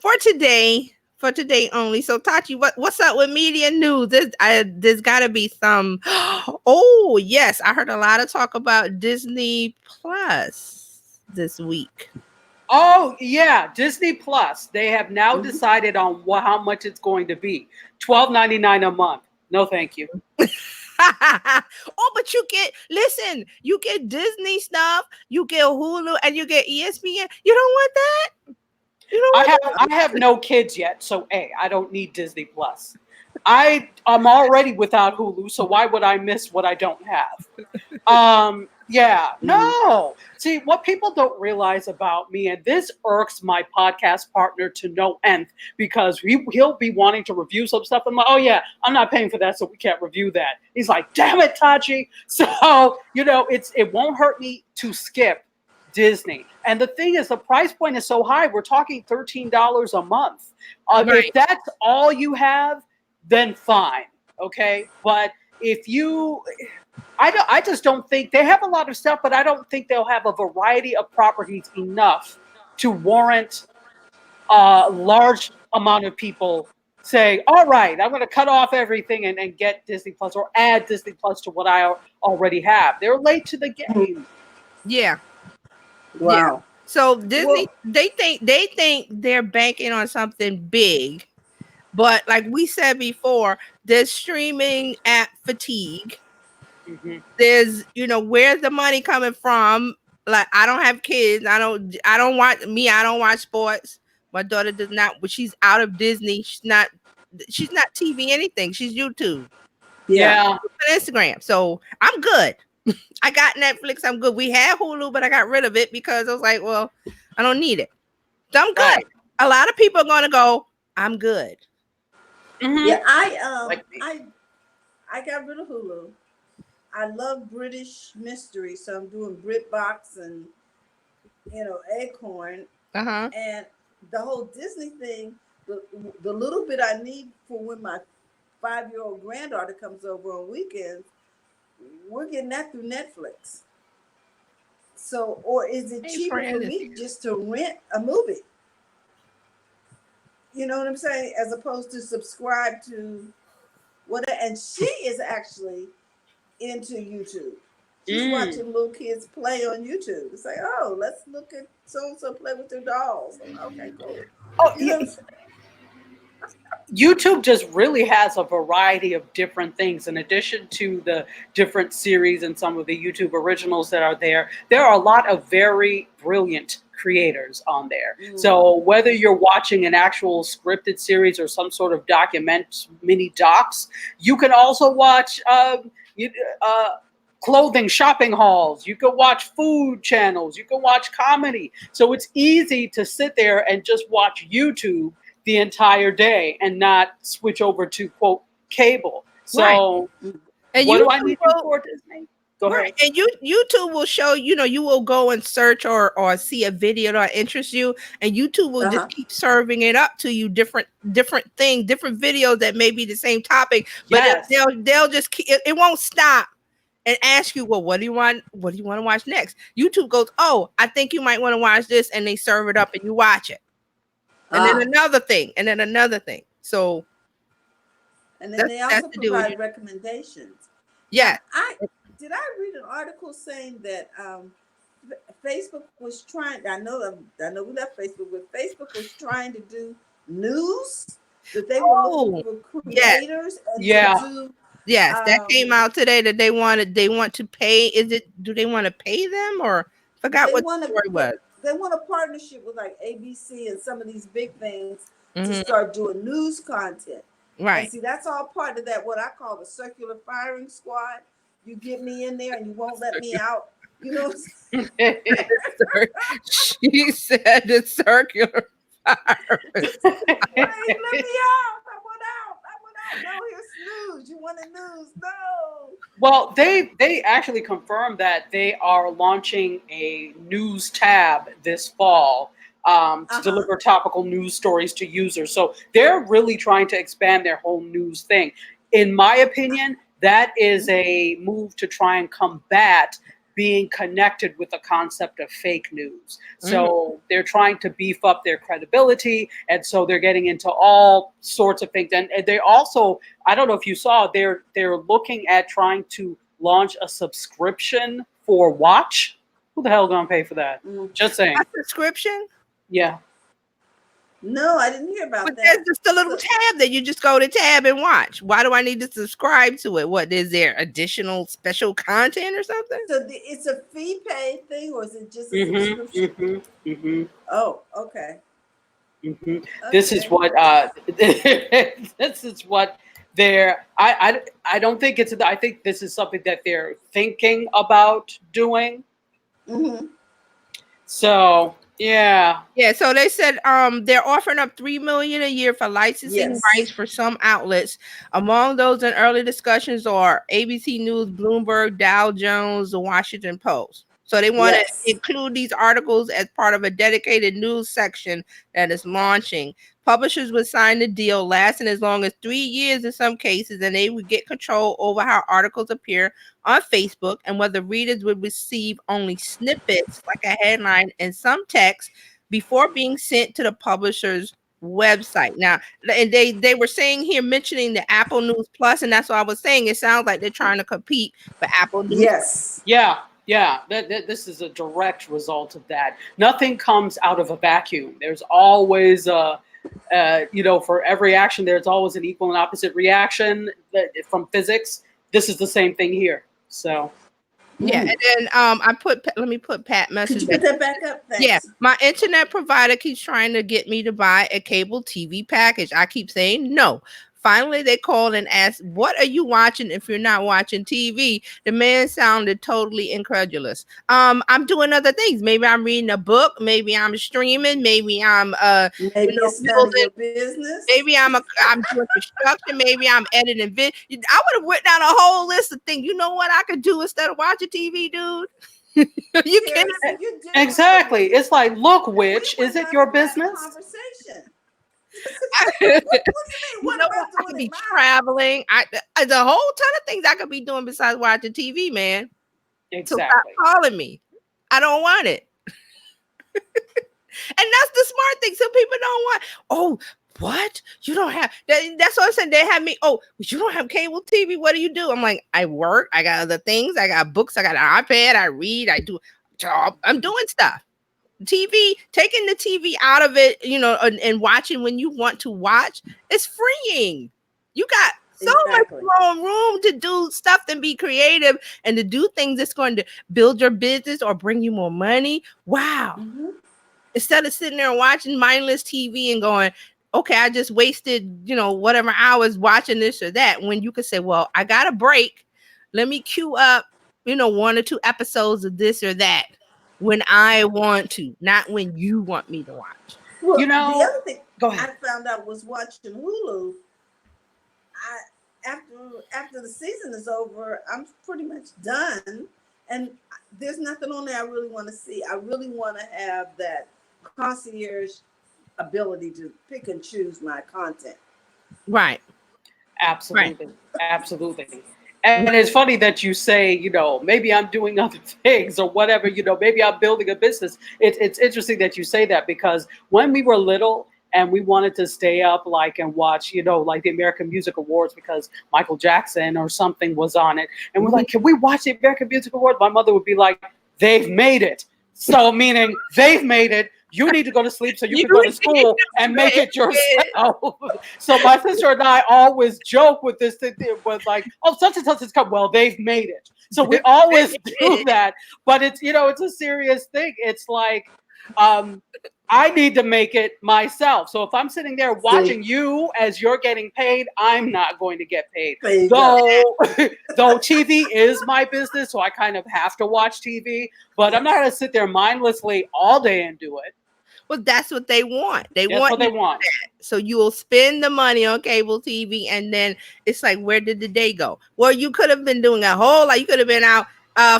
For today only. So Tachi, what's up with media news? There's got to be some. Oh yes, I heard a lot of talk about Disney Plus this week. Oh yeah, Disney Plus. They have now Mhm. decided on how much it's going to be. $12.99 a month. No, thank you. Oh, but you get Disney stuff, you get Hulu, and you get ESPN. You don't want that? You don't want that? I have no kids yet, so I don't need Disney Plus. I'm already without Hulu, so why would I miss what I don't have? Yeah, no. See, what people don't realize about me, and this irks my podcast partner to no end, because he'll be wanting to review some stuff. I'm like, oh yeah, I'm not paying for that, so we can't review that. He's like, damn it, Tachi. So, it won't hurt me to skip Disney. And the thing is, the price point is so high. We're talking $13 a month. Right. If that's all you have, then fine. Okay. But if you, I just don't think they have a lot of stuff, but I don't think they'll have a variety of properties enough to warrant a large amount of people say, all right, I'm going to cut off everything and get Disney Plus or add Disney Plus to what I already have. They're late to the game. Yeah. Wow. So Disney, Well, they think they're banking on something big, but like we said before, there's streaming app fatigue. Mhm. There's where's the money coming from? Like I don't have kids. I don't watch sports. My daughter does not, but she's out of Disney. She's not TV anything. She's YouTube yeah. Yeah. and Instagram. So I'm good. I got Netflix. I'm good. We had Hulu, but I got rid of it because I was like, well, I don't need it. So I'm good. Right. A lot of people are gonna go, I'm good. Mhm. Yeah, Like me. I got rid of Hulu. I love British mystery, so I'm doing BritBox and Acorn, Uh-huh. and the whole Disney thing. The little bit I need for when my 5-year-old granddaughter comes over on weekends, we're getting that through Netflix. So, or is it Hey, cheaper for Brandon. me just to rent a movie? You know what I'm saying? As opposed to subscribe to what? And she is actually into YouTube. She's Mm. watching little kids play on YouTube. It's like, oh, let's look at so and so play with their dolls. I'm like, okay, cool. Oh, You know what I'm saying? YouTube just really has a variety of different things. In addition to the different series and some of the YouTube originals that are there, there are a lot of very brilliant creators on there. So whether you're watching an actual scripted series or some sort of mini docs, you can also watch clothing shopping hauls. You can watch food channels. You can watch comedy. So it's easy to sit there and just watch YouTube the entire day and not switch over to quote cable. So And what do I YouTube need you will, for, Disney? Go right, ahead. and YouTube will show, you will go and search or see a video that interests you, and YouTube will just keep serving it up to you, different things, different videos that may be the same topic, but Yes. they'll just keep, it won't stop and ask you, well, what do you want to watch next? YouTube goes, oh, I think you might want to watch this, and they serve it up and you watch it. And then another thing, and then another thing. So and then they also to do with provide you. recommendations. Yeah. Did I read an article saying that Facebook was trying? I know we left Facebook, but Facebook was trying to do news, that they were looking for creators and to do. Yes, that came out today that they want to pay. Do they want to pay them, or forgot what the story was? They want a partnership with like ABC and some of these big things to start doing news content. Right. And see, that's all part of that, what I call the circular firing squad. You get me in there and you won't let me out. You know what I'm saying? She said the circular firing. Hey, let me out. I want out. No, here's news. You wanted news? No. Well, they actually confirmed that they are launching a news tab this fall to deliver topical news stories to users. So they're really trying to expand their whole news thing. In my opinion, that is a move to try and combat being connected with the concept of fake news. So they're trying to beef up their credibility. And so they're getting into all sorts of things. And they also, I don't know if you saw, they're looking at trying to launch a subscription for Watch. Who the hell gonna pay for that? Just saying. A subscription? Yeah. No, I didn't hear But about there's that. just a little So, tab that you just go to tab and watch. Why do I need to subscribe to it? What is there additional special content or something? it's a fee pay thing, or is it just a Mm-hmm. subscription? Mm-hmm. Mm-hmm. Oh, okay. Mm-hmm. This is Okay. what this is what they're I don't think it's I think this is something that they're thinking about doing. Mm-hmm. So yeah. Yeah, so they said they're offering up 3 million a year for licensing rights Yes. for some outlets. Among those in early discussions are ABC News, Bloomberg, Dow Jones, the Washington Post. So they want to Yes. include these articles as part of a dedicated news section that is launching. Publishers would sign the deal lasting as long as 3 years in some cases, and they would get control over how articles appear on Facebook and whether readers would receive only snippets like a headline and some text before being sent to the publisher's website. Now, and they were saying here mentioning the Apple News Plus, and that's what I was saying. It sounds like they're trying to compete for Apple News. Yes. Yeah, yeah. This is a direct result of that. Nothing comes out of a vacuum. There's always for every action, there's always an equal and opposite reaction from physics. This is the same thing here. So Yeah, and then let me put Pat Could message you back. put that back up? Thanks. Yeah, my internet provider keeps trying to get me to buy a cable TV package. I keep saying no. Finally, they called and asked, "What are you watching if you're not watching TV?" The man sounded totally incredulous. I'm doing other things. Maybe I'm reading a book. Maybe I'm streaming. Maybe I'm Maybe it's none of building. your business. Maybe I'm doing construction. Maybe I'm editing I would have written down a whole list of things. You know what I could do instead of watching TV, dude? You kidding? Seriously, you're doing exactly. something. It's like, look, We witch, were is it having your that business? conversation. I, What do you mean? you What know about what? I could doing be it now? traveling. There's a whole ton of things I could be doing besides watching TV, man. So stop Exactly. calling me. I don't want it. And that's the smart thing. Some people don't want. Oh, what? You don't have that's what I said. They have me. Oh, you don't have cable TV. What do you do? I'm like, I work. I got other things. I got books. I got an iPad. I read. I do job. I'm doing stuff. TV, taking the TV out of it, and watching when you want to watch, it's freeing. You got so Exactly. much more room to do stuff and be creative and to do things that's going to build your business or bring you more money. Wow. Mm-hmm. Instead of sitting there watching mindless TV and going, okay, I just wasted, whatever hours watching this or that, when you could say, well, I got a break. Let me queue up, 1 or 2 episodes of this or that when I want to, not when you want me to watch. Well, You know, the other thing go ahead. I found out was watching Hulu. After the season is over, I'm pretty much done, and there's nothing on there I really want to see. I really want to have that concierge ability to pick and choose my content. Right. Absolutely. Right. Absolutely. And it's funny that you say, maybe I'm doing other things or whatever, maybe I'm building a business. It's interesting that you say that, because when we were little and we wanted to stay up and watch, like the American Music Awards because Michael Jackson or something was on it. And we're like, can we watch the American Music Awards? My mother would be like, they've made it. So meaning they've made it. You need to go to sleep so you can go to school and make it yourself. So my sister and I always joke with this thing was like, oh, such and such has come. Well, they've made it. So we always do that. But it's, it's a serious thing. It's like, I need to make it myself. So if I'm sitting there watching you as you're getting paid, I'm not going to get paid. Though TV is my business, so I kind of have to watch TV. But I'm not going to sit there mindlessly all day and do it. Well, that's what they want. That's what they want. So you will spend the money on cable TV, and then it's like, where did the day go? Well, you could have been doing a whole lot. You could have been out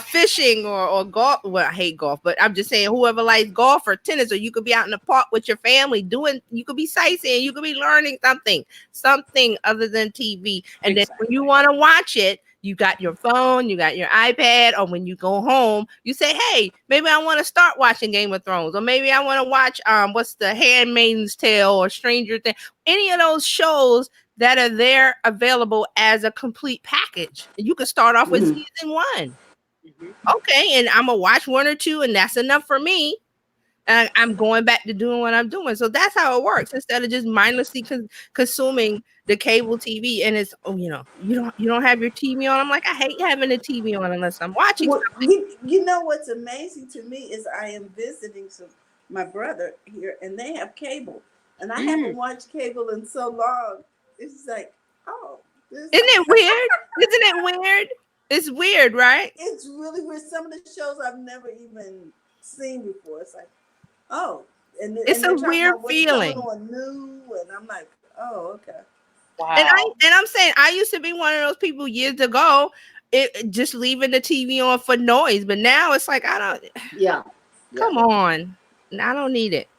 fishing or golf. Well, I hate golf, but I'm just saying, whoever likes golf or tennis, or you could be out in the park with your family you could be sightseeing, you could be learning something other than TV. And then when you want to watch it, you got your phone, you got your iPad, or when you go home, you say, hey, maybe I want to start watching Game of Thrones, or maybe I want to watch what's the Handmaid's Tale or Stranger Things, any of those shows that are there available as a complete package. And you can start off with season 1. Okay, and I'm gonna watch 1 or 2, and that's enough for me. and I'm going back to doing what I'm doing. So that's how it works. Instead of just mindlessly consuming the cable TV, and it's you don't have your TV on. I'm like, I hate having the TV on unless I'm watching Well, something. you know what's amazing to me is I am visiting my brother here, and they have cable, and I haven't watched cable in so long. It's like, oh, Isn't it weird? Isn't it weird? It's weird, right? it's really weird. Some of the shows I've never even seen before. It's like, oh, and It's they're a talking weird about what's feeling. coming on new, and I'm like, oh, okay. Wow. And I'm saying I used to be one of those people years ago, just leaving the TV on for noise, but now it's like I don't. Yeah. Come on, I don't need it.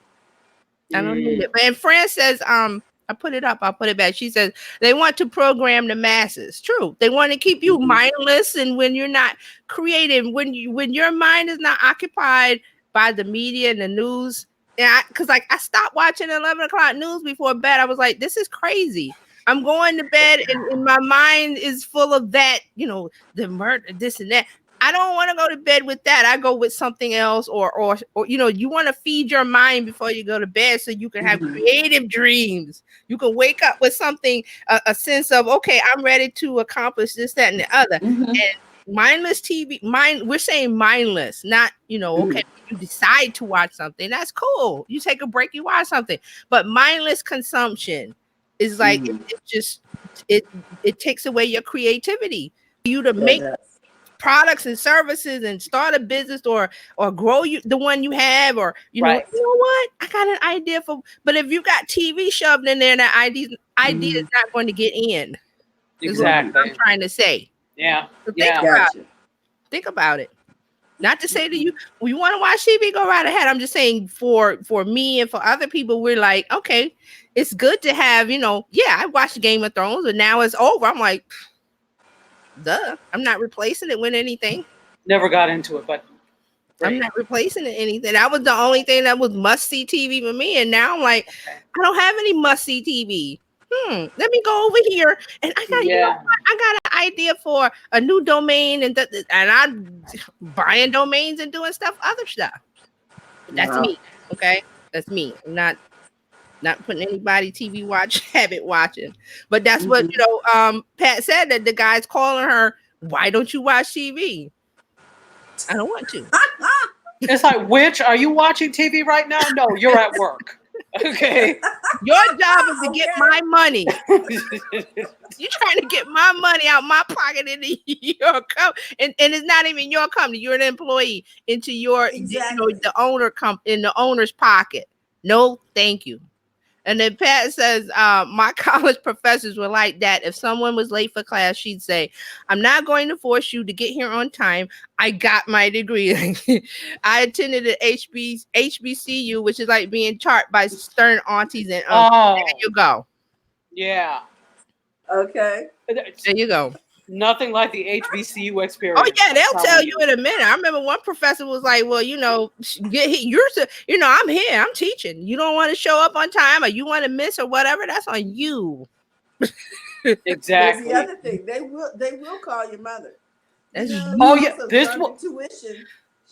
I don't need it. And Fran says, I put it up, I'll put it back. She says they want to program the masses. True. They want to keep you mindless, and when you're not creative, when your mind is not occupied by the media and the news. And because like I stopped watching 11 o'clock news before bed. I was like, this is crazy. I'm going to bed and my mind is full of that, the murder, this and that. I don't want to go to bed with that. I go with something else, or you want to feed your mind before you go to bed so you can have creative dreams. You can wake up with something, a sense of, okay, I'm ready to accomplish this, that, and the other. And mindless TV, we're saying mindless, not, okay, you decide to watch something. That's cool. You take a break, you watch something. But mindless consumption is like, it takes away your creativity. You to make products and services and start a business or grow the one you have, or you know what, I got an idea for, but if you got TV shoved in there, that idea is not going to get in. Exactly. I'm trying to say. Yeah. So think about it. Not to say that you want to watch TV, go right ahead. I'm just saying for me and for other people, we're like, okay, it's good to have, I watched Game of Thrones, but now it's over. I'm like, duh, I'm not replacing it with anything. Never got into it, but I'm not replacing it anything. That was the only thing that was must-see TV for me. And now I'm like, I don't have any must-see TV. Let me go over here, and I got, I got an idea for a new domain, and I'm buying domains and doing other stuff. But that's me, okay? That's me. I'm not putting anybody TV habit watching, but that's what Pat said, that the guy's calling her. Why don't you watch TV? I don't want to. It's like, which are you watching TV right now? No, you're at work. Okay. Your job is to get my money. You're trying to get my money out my pocket into your company, and it's not even your company. You're an employee into your the owner in the owner's pocket. No, thank you. And then Pat says, my college professors were like that. If someone was late for class, she'd say, I'm not going to force you to get here on time. I got my degree. I attended an HBCU, which is like being taught by stern aunties and uncles. There you go. Yeah. Okay. There you go. Nothing like the HBCU experience. Oh yeah, they'll tell you in a minute. I remember one professor was like, "Well, I'm here. I'm teaching. You don't want to show up on time, or you want to miss, or whatever. That's on you." Exactly. There's the other thing. They will call your mother. That's Tuition.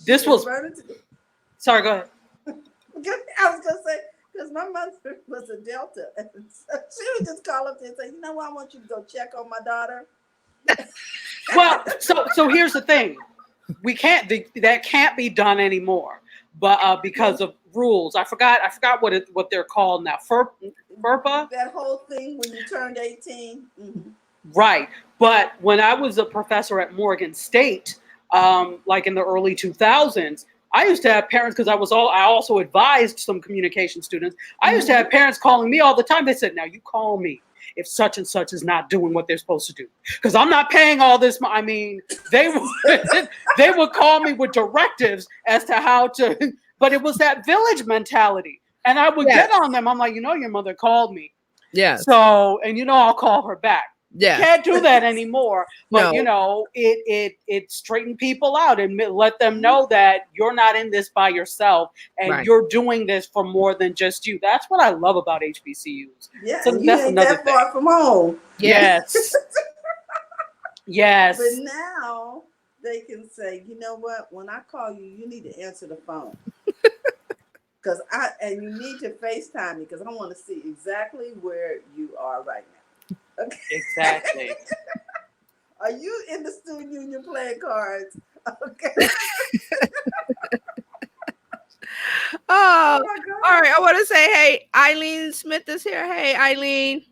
This was. Sorry, go ahead. I was gonna say, because my mother was a Delta, and she would just call up and say, "You know what? I want you to go check on my daughter." Well, so here's the thing. That can't be done anymore, but because of rules. I forgot what they're called now. FERPA. That whole thing when you turned 18. Mm-hmm. Right. But when I was a professor at Morgan State, like in the early 2000s, I used to have parents, because I also advised some communication students. I used to have parents calling me all the time. They said, now you call me if such and such is not doing what they're supposed to do, because I'm not paying all this. I mean, they would call me with directives as to how to, but it was that village mentality. And I would get on them. I'm like, your mother called me. Yeah. So, and I'll call her back. Yeah. Can't do that anymore. But it straightened people out and let them know that you're not in this by yourself, and you're doing this for more than just you. That's what I love about HBCUs. Yeah, so you ain't that far from home. Yes. Yes. But now they can say, you know what? When I call you, you need to answer the phone. And you need to FaceTime me because I want to see exactly where you are right now. Okay. Exactly. Are you in the student union playing cards? Okay. Oh, Oh my all God. right. I want to say, hey, Eileen Smith is here. Hey, Eileen.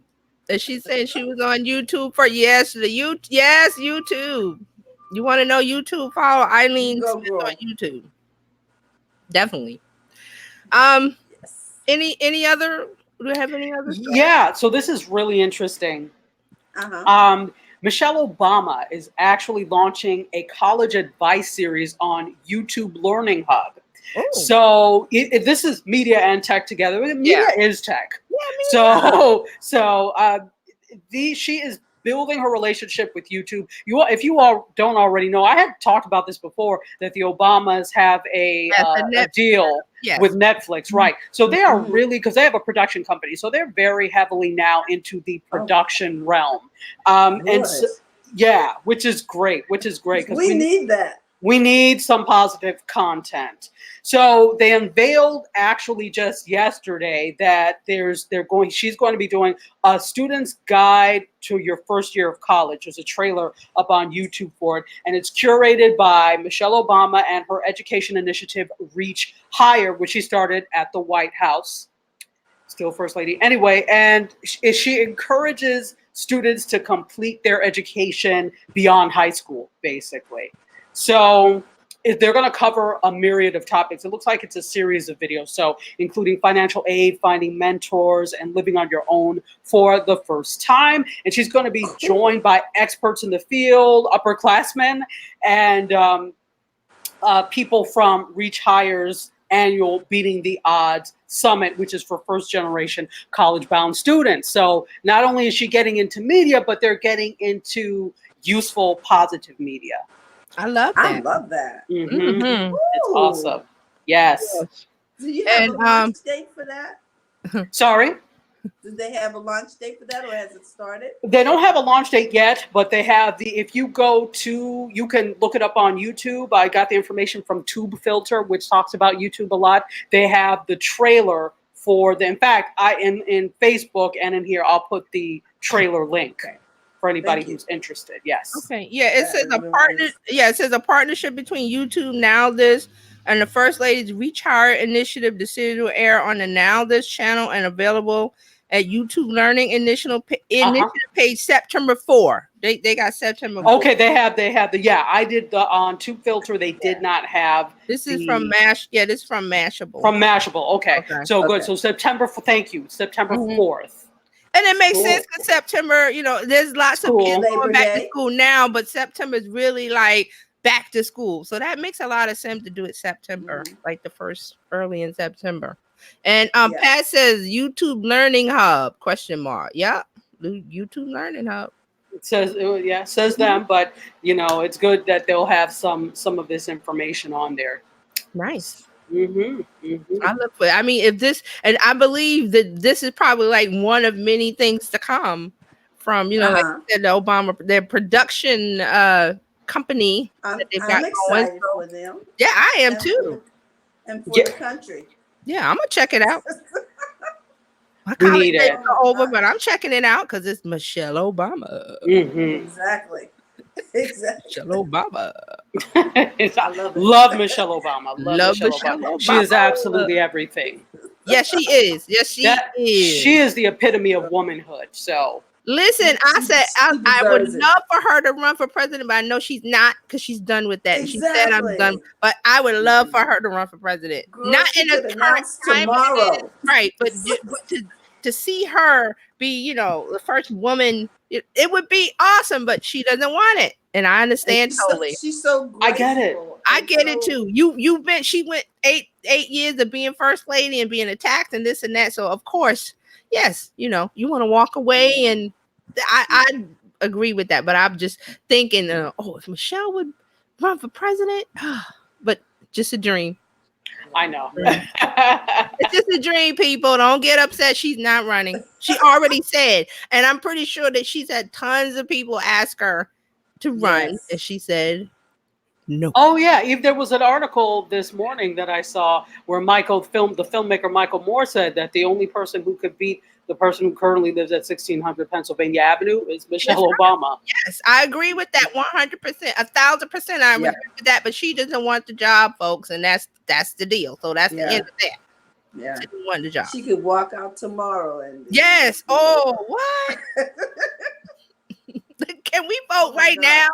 And she said she was on YouTube for yes, YouTube. You want to know YouTube? Follow Eileen Go, Smith on girl. YouTube. Definitely. Um, Yes. any other? Do we have any other stories? Yeah. So this is really interesting. Uh-huh. Michelle Obama is actually launching a college advice series on YouTube Learning Hub. Oh, So this is media and tech together. Media is tech. yeah, She is building her relationship with YouTube. If you all don't already know, I had talked about this before that the Obamas have a deal yes. with Netflix, right? So they are Mhm. really, because they have a production company, so they're very heavily now into the production realm. And so, Good. yeah, which is great because We need that. we need some positive content. So they unveiled actually just yesterday that she's going to be doing a student's guide to your first year of college. There's a trailer up on YouTube for it, and it's curated by Michelle Obama and her education initiative Reach Higher, which she started at the White House. Still first lady. Anyway, and she encourages students to complete their education beyond high school, basically. So they're going to cover a myriad of topics. It looks like it's a series of videos, so including financial aid, finding mentors, and living on your own for the first time. And she's going to be joined by experts in the field, upperclassmen, and people from Reach Higher's annual Beating the Odds Summit, which is for first generation college bound students. So not only is she getting into media, but they're getting into useful, positive media. I love I that. love that. Mhm. It's awesome. Yes. Do you have And, a launch date for that? Sorry? Do they have a launch date for that, or has it started? They don't have a launch date yet, but they have if you can look it up on YouTube. I got the information from Tube Filter, which talks about YouTube a lot. They have the trailer in fact, in Facebook and in here, I'll put the trailer link for anybody who's interested. Yes. Okay. Yeah, it says a partner. Yeah, it says a partnership between YouTube, Now This, and the First Lady's Reach Higher initiative. The series will air on the Now This channel and available at YouTube Learning initiative page September 4. They got September 4. Okay, they have I did the on Tube Filter. They did not have. This is from Mash. Yeah, this is from Mashable. From Mashable. Okay. So good. So September 4th. And it makes sense because September, there's lots of kids going back to school now, but September is really like back to school. So that makes a lot of sense to do it September, like the first early in September. And Pat says YouTube Learning Hub ? Yeah, YouTube Learning Hub. It says them, but it's good that they'll have some of this information on there. Nice. I look for it. I mean, and I believe that this is probably like one of many things to come from, like you said, the Obama, their production company that they've got excited for them. Yeah, I am too. And for the country. Yeah, I'm gonna check it out. We need it. Over, but I'm checking it out because it's Michelle Obama. Exactly. Michelle Obama. I love Michelle Obama. Love Michelle Obama. She is absolutely everything. Yes, she is. Yes, she is. She is the epitome of womanhood. So listen, I said I would love for her to run for president, but I know she's not because she's done with that. She said I'm done, but I would love for her to run for president. Girl, not in a current time, tomorrow, right? But to see her be, the first woman, it would be awesome. But she doesn't want it, and I understand totally. She's so graceful. I get it. I get it too. She went eight years of being first lady and being attacked and this and that. So of course, yes, you want to walk away, and I agree with that. But I'm just thinking, if Michelle would run for president, but just a dream. I know. It's just a dream, people. Don't get upset. She's not running. She already said, and I'm pretty sure that she's had tons of people ask her to run, and she said No. Oh yeah, even there was an article this morning that I saw where the filmmaker Michael Moore said that the only person who could beat the person who currently lives at 1600 Pennsylvania Avenue is Michelle Obama. Yes, I agree with that 100%, 1,000%. I agree with that, but she doesn't want the job, folks, and that's the deal. So that's the end of that. Yeah. She didn't want the job. She could walk out tomorrow and Yes. Oh, what? Can we vote right now?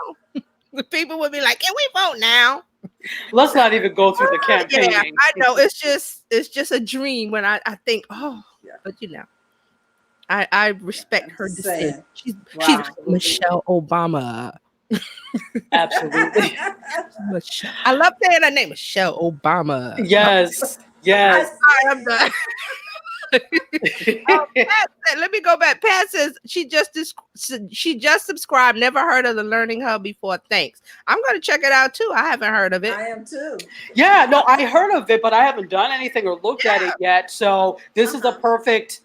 The people would be like, "Can we vote now?" Let's not even go through the campaigning. Yeah, I know. It's just a dream when I think, oh, but I respect her decision. She's Michelle Obama. Absolutely. Michelle. I love saying her name, Michelle Obama. Yes. Yes. I'm done. Pat, let me go back. Pat says she just subscribed. Never heard of the Learning Hub before. Thanks. I'm going to check it out too. I haven't heard of it. I am too. Yeah, no, I heard of it, but I haven't done anything or looked at it yet. So this is a perfect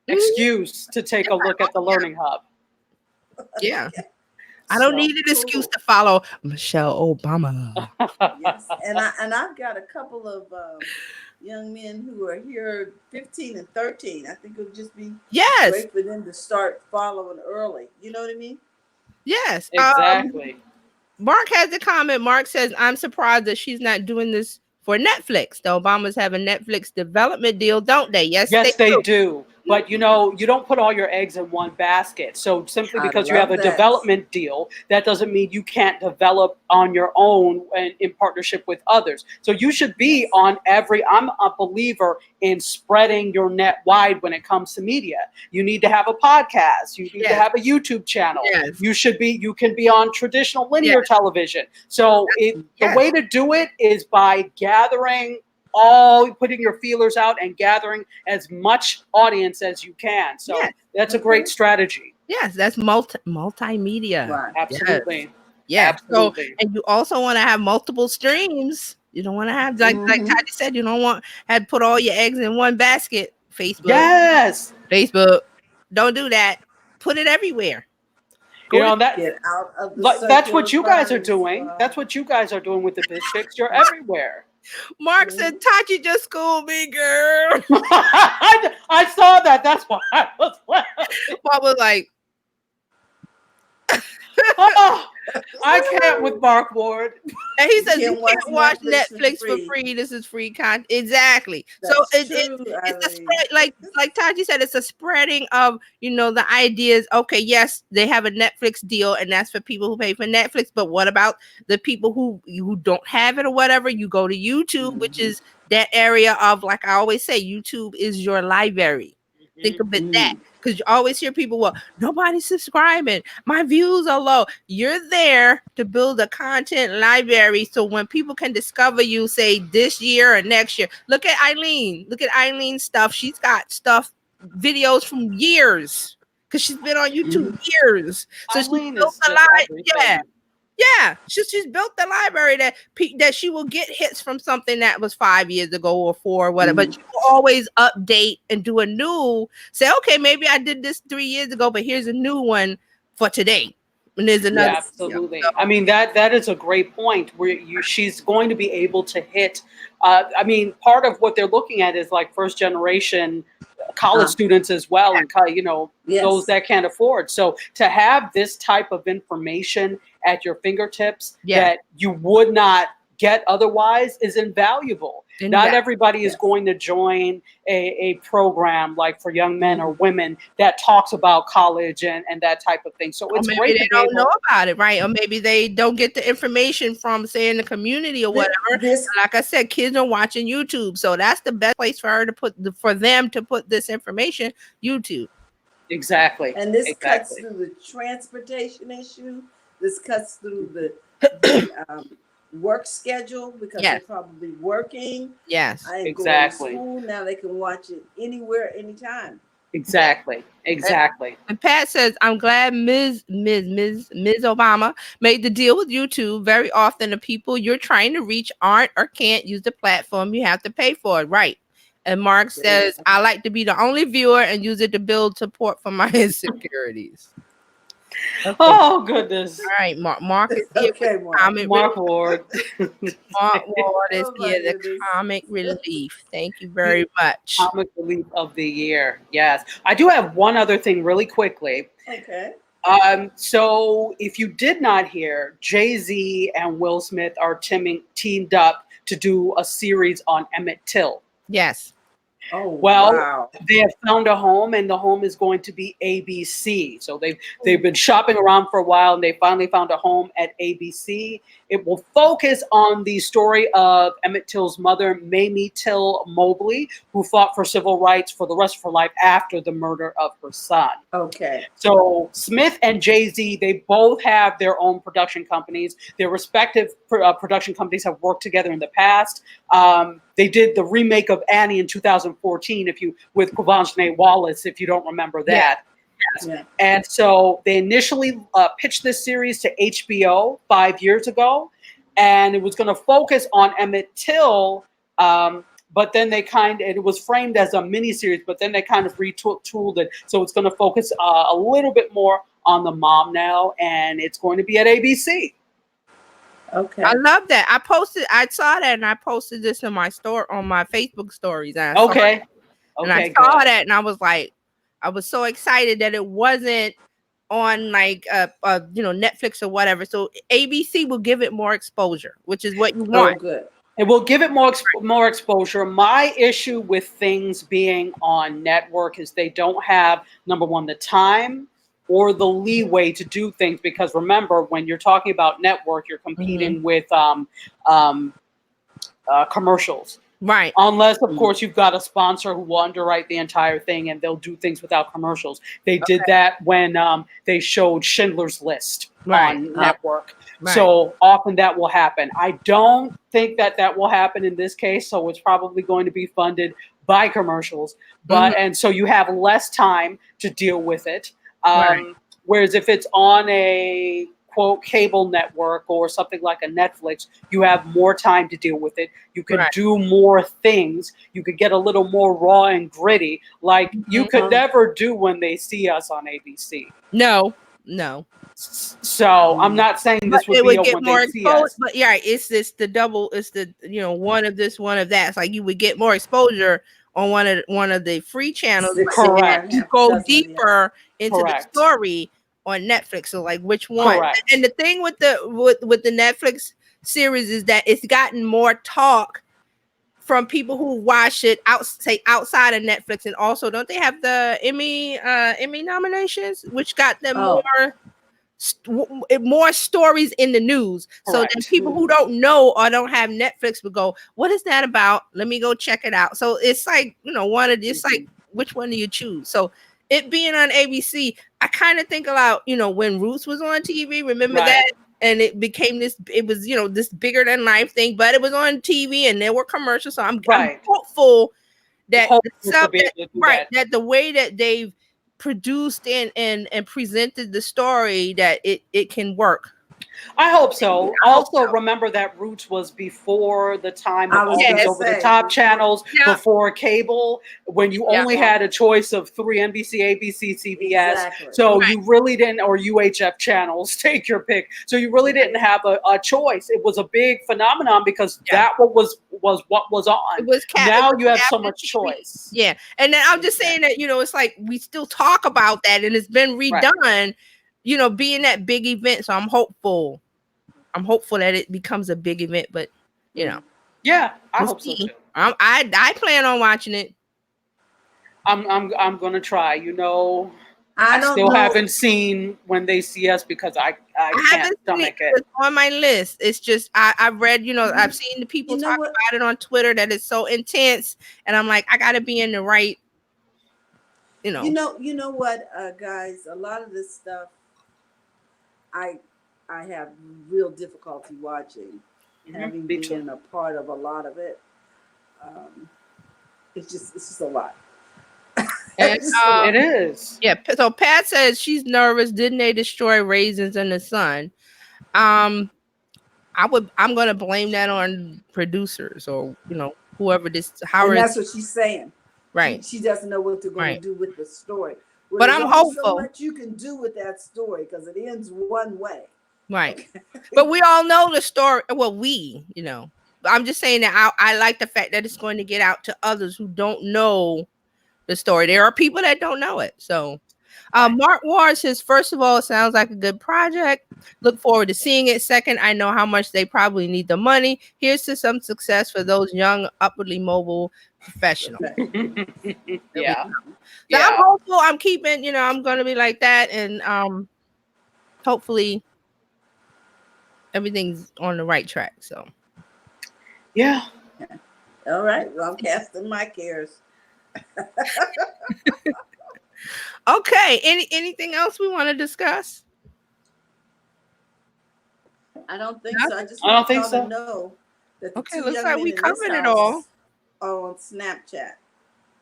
excuse to take a look at the Learning Hub. Yeah. I don't need an excuse to follow Michelle Obama. Yes, and I've got a couple of young men who are here, 15 and 13. I think it would just be great for them to start following early. You know what I mean? Yes, exactly. Mark has a comment. Mark says, "I'm surprised that she's not doing this for Netflix. The Obamas have a Netflix development deal, don't they?" Yes, they do. But you don't put all your eggs in one basket. So simply because you have a development deal, that doesn't mean you can't develop on your own and in partnership with others. So you should be on I'm a believer in spreading your net wide when it comes to media. You need to have a podcast. You need to have a YouTube channel. You can be on traditional linear television. So the way to do it is by putting your feelers out and gathering as much audience as you can. So that's a great strategy. Yes, that's multimedia. Right. Absolutely. Yeah. Absolutely. So, and you also want to have multiple streams. You don't want to have like Tati said, you don't want to put all your eggs in one basket. Facebook. Yes. Facebook. Don't do that. Put it everywhere. Get out of the that's what you guys are doing. That's what you guys are doing with the Biscuits. You're everywhere. Mark said, "Tachi just schooled me, girl." I saw that. That's why I was laughing. Mark was like, I can't with Mark Ward. And he says you can't watch Netflix for free. This is free content. Exactly. So it's a spread, like Taji said, it's a spreading of the ideas. Okay, yes, they have a Netflix deal, and that's for people who pay for Netflix. But what about the people who don't have it or whatever? You go to YouTube, which is that area of, like I always say, YouTube is your library. Think of it that, because you always hear people, well, nobody's subscribing, my views are low. You're there to build a content library so when people can discover you, say this year or next year. Look at Eileen's stuff. She's got videos from years because she's been on YouTube years. So she built a library. Yeah, she's built the library that she will get hits from something that was 5 years ago or 4 or whatever. But she will always update and do a new. Say, okay, maybe I did this 3 years ago, but here's a new one for today. And there's another. Yeah, absolutely. I mean that is a great point where she's going to be able to hit. I mean, part of what they're looking at is like first generation college students as well, and those that can't afford. So to have this type of information at your fingertips that you would not get otherwise is invaluable. Not everybody is going to join a program like for young men or women that talks about college and that type of thing. So it's great. They don't know about it, right? Or maybe they don't get the information from, say, in the community or whatever. Like I said, kids are watching YouTube, so that's the best place for them to put this information. YouTube. Exactly. And this cuts through the transportation issue. This cuts through the work schedule because they're probably working. Yes, I ain't going to school. Now they can watch it anywhere, anytime. Exactly. And Pat says, "I'm glad Ms. Obama made the deal with YouTube. Very often the people you're trying to reach aren't or can't use the platform. You have to pay for it, right?" And Mark says, "I like to be the only viewer and use it to build support for my insecurities." Okay. Oh goodness. All right, Mark is here with Okay, the Mark. comic Mark relief. Ward. Mark Ward is Oh my here, the goodness. comic relief. Thank you The very much. comic relief of the year. Yes. I do have one other thing really quickly. Okay. So if you did not hear, Jay-Z and Will Smith are teamed up to do a series on Emmett Till. Yes. Oh Well, wow. they have found a home, and the home is going to be ABC. So they've been shopping around for a while, and they finally found a home at ABC. It will focus on the story of Emmett Till's mother, Mamie Till Mobley, who fought for civil rights for the rest of her life after the murder of her son. Okay. So Smith and Jay-Z, they both have their own production companies. Their respective production companies have worked together in the past. They did the remake of Annie in 2014, with Quvenzhané Wallace, if you don't remember that. Yeah. And so they initially pitched this series to HBO 5 years ago, and it was going to focus on Emmett Till. But then it was framed as a miniseries, but then they kind of retooled it. So it's going to focus a little bit more on the mom now, and it's going to be at ABC. Okay. I love that. I saw that and I posted this in my store on my Facebook stories. And I saw Okay. it, and Okay, I saw good. that and I was like, I was so excited that it wasn't on like Netflix or whatever. So ABC will give it more exposure, which is what you Oh want. good. It will give it more exposure. My issue with things being on network is they don't have, number one, the time or the leeway to do things, because remember, when you're talking about network, you're competing with commercials. Right. Unless, of course, you've got a sponsor who will underwrite the entire thing and they'll do things without commercials. They did that when they showed Schindler's List on network. Right. So often that will happen. I don't think that will happen in this case. So it's probably going to be funded by commercials. And so you have less time to deal with it. Right. Whereas if it's on a quote cable network or something like a Netflix, you have more time to deal with it. You can do more things. You could get a little more raw and gritty, like you could never do when they see us on ABC. No. So I'm not saying this would be when they see us. But yeah, it's the one of this, one of that. It's like you would get more exposure on one of the free channels. Correct. You go deeper into the story on Netflix. So like which one? Correct. And the thing with the Netflix series is that it's gotten more talk from people who watch it outside of Netflix. And also, don't they have the Emmy nominations, which got them more stories in the news? Correct. So then people who don't know or don't have Netflix would go, what is that about? Let me go check it out. So it's like, it's like, which one do you choose? So it being on ABC, I kind of think about, when Roots was on TV, remember that? And it became it was this bigger than life thing, but it was on TV and there were commercials. So I'm hopeful that that the way that they've produced and presented the story, that it can work. I hope so. Also, remember that Roots was before the time of all these over-the-top channels, before cable, when you only had a choice of 3: NBC, ABC, CBS. So you really didn't, or UHF channels, take your pick. So you really didn't have a choice. It was a big phenomenon because that was what was on. It was now you have so much choice. Yeah, and then I'm just saying that it's like we still talk about that, and it's been redone. Being that big event. So I'm hopeful that it becomes a big event, but yeah, I hope so too. I plan on watching it. I'm gonna try. I still haven't seen When They See Us because I can't stomach it. It's on my list. It's just I've read, I've seen the people talk about it on Twitter that it's so intense, and I'm like, I gotta be in the right. You know what, guys? A lot of this stuff, I have real difficulty watching, having been a part of a lot of it. It's just a lot. And, it is. Yeah. So Pat says she's nervous. Didn't they destroy Raisins in the Sun? I'm gonna blame that on producers or whoever this. And that's what she's saying. Right. She doesn't know what they're going to do with the story. Well, But there's I'm only so hopeful. much you can do with that story because it ends one way. Right. But we all know the story. Well, I'm just saying that I like the fact that it's going to get out to others who don't know the story. There are people that don't know it. So Mark Warren says, first of all, it sounds like a good project. Look forward to seeing it. Second, I know how much they probably need the money. Here's to some success for those young, upwardly mobile professionals. Yeah. So I'm hopeful. I'm keeping, I'm going to be like that. And hopefully everything's on the right track. So. Yeah. All right. Well, I'm casting my cares. Okay. Anything else we want to discuss? I don't think so. I just I don't want think y'all so. to know that the Okay, two looks young like men we in this covered it house all. are on Snapchat.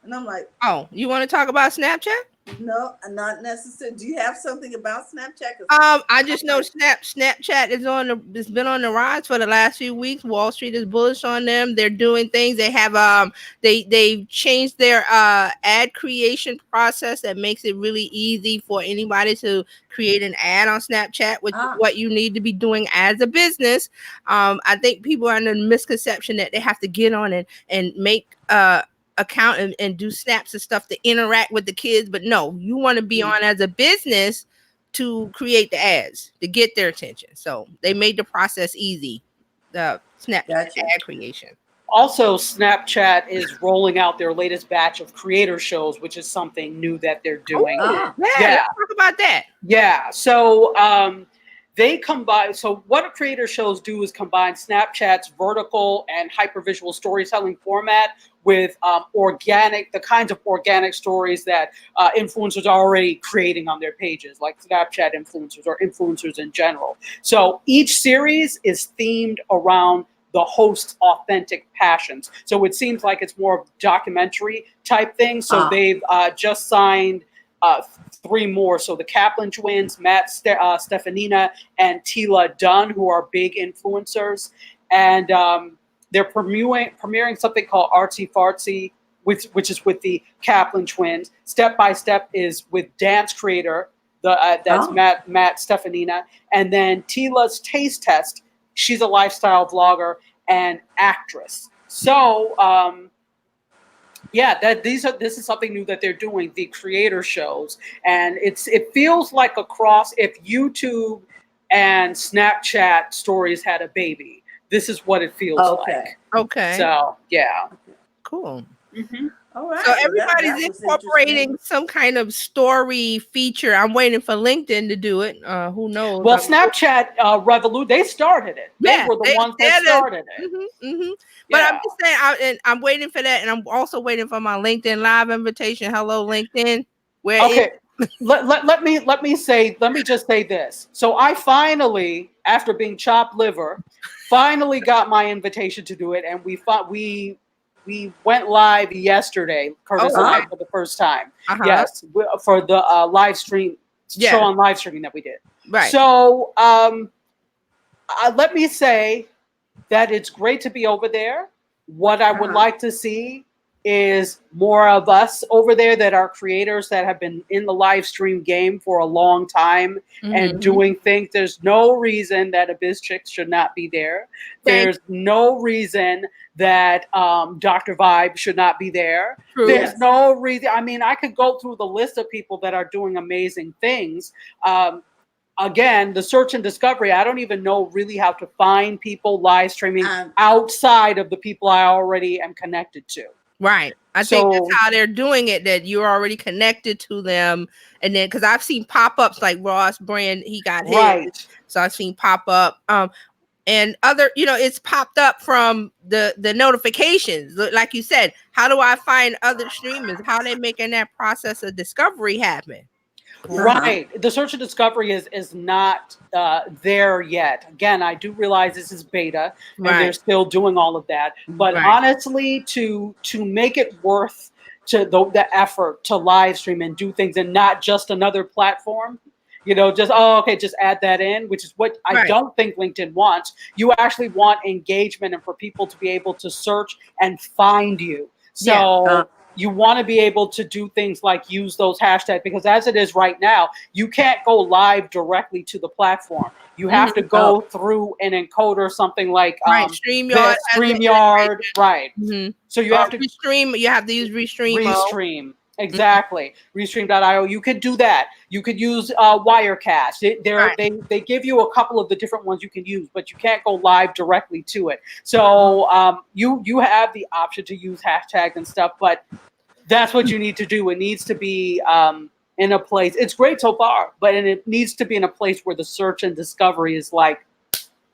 And I'm like, oh, you want to talk about Snapchat? No, not necessary. Do you have something about Snapchat? I just know Snapchat it's been on the rise for the last few weeks. Wall Street is bullish on them. They're doing things. They have they've changed their ad creation process that makes it really easy for anybody to create an ad on Snapchat, which is what you need to be doing as a business. I think people are under the misconception that they have to get on and make account and do snaps and stuff to interact with the kids, but no, you want to be on as a business to create the ads to get their attention. So they made the process easy, the Snapchat ad creation. Also, Snapchat is rolling out their latest batch of creator shows, which is something new that they're doing. Yeah, let's talk about that. Yeah, so they combine. So what creator shows do is combine Snapchat's vertical and hypervisual storytelling format with the kinds of organic stories that influencers are already creating on their pages, like Snapchat influencers or influencers in general. So each series is themed around the host's authentic passions. So it seems like it's more of a documentary type thing. So they've just signed 3 more. So the Kaplan twins, Matt Stefanina and Tila Dunn, who are big influencers. And they're premiering something called Artsy Fartsy, which is with the Kaplan twins. Step by Step is with dance creator, that's Matt Stefanina. And then Tila's Taste Test, she's a lifestyle vlogger and actress. So this is something new that they're doing, the creator shows, and it feels like a cross. If YouTube and Snapchat stories had a baby, this is what it feels like. Okay. So yeah. Cool. Mm-hmm. All right. So everybody's incorporating some kind of story feature. I'm waiting for LinkedIn to do it. Who knows? Well, Snapchat Revolut, they started it. They were the ones that started it. But I'm just saying, I'm waiting for that, and I'm also waiting for my LinkedIn Live invitation. Hello, LinkedIn. Let me just say this. So I finally, after being chopped liver, finally got my invitation to do it, and we went live yesterday, Curtis and I, for the first time. Yes, for the live stream show on live streaming that we did. Right. So let me say that it's great to be over there. What I would like to see is more of us over there that are creators that have been in the live stream game for a long time and doing things. There's no reason that a Biz Chick should not be there. There's no reason that Dr. Vibe should not be there. True. There's no reason. I mean, I could go through the list of people that are doing amazing things. Again, the search and discovery, I don't even know really how to find people live streaming outside of the people I already am connected to. Right. I think that's how they're doing it, that you're already connected to them. And then, because I've seen pop-ups like Ross Brand, he got his. So I've seen pop-up. And other, it's popped up from the notifications. Like you said, how do I find other streamers? How are they making that process of discovery happen? Right. The search and discovery is not there yet. Again, I do realize this is beta and they're still doing all of that. But honestly, to make it worth the effort to live stream and do things and not just another platform, just add that in, which is what I don't think LinkedIn wants. You actually want engagement and for people to be able to search and find you. So you want to be able to do things like use those hashtags, because as it is right now, you can't go live directly to the platform. You have to go through an encoder, something like Right, StreamYard the has an StreamYard, right? integration. So you have to Restream. You have to use Restream. Restream. Exactly. Restream.io. You could do that. You could use Wirecast. They give you a couple of the different ones you can use, but you can't go live directly to it. So you have the option to use hashtags and stuff, but that's what you need to do. It needs to be in a place. It's great so far, but it needs to be in a place where the search and discovery is like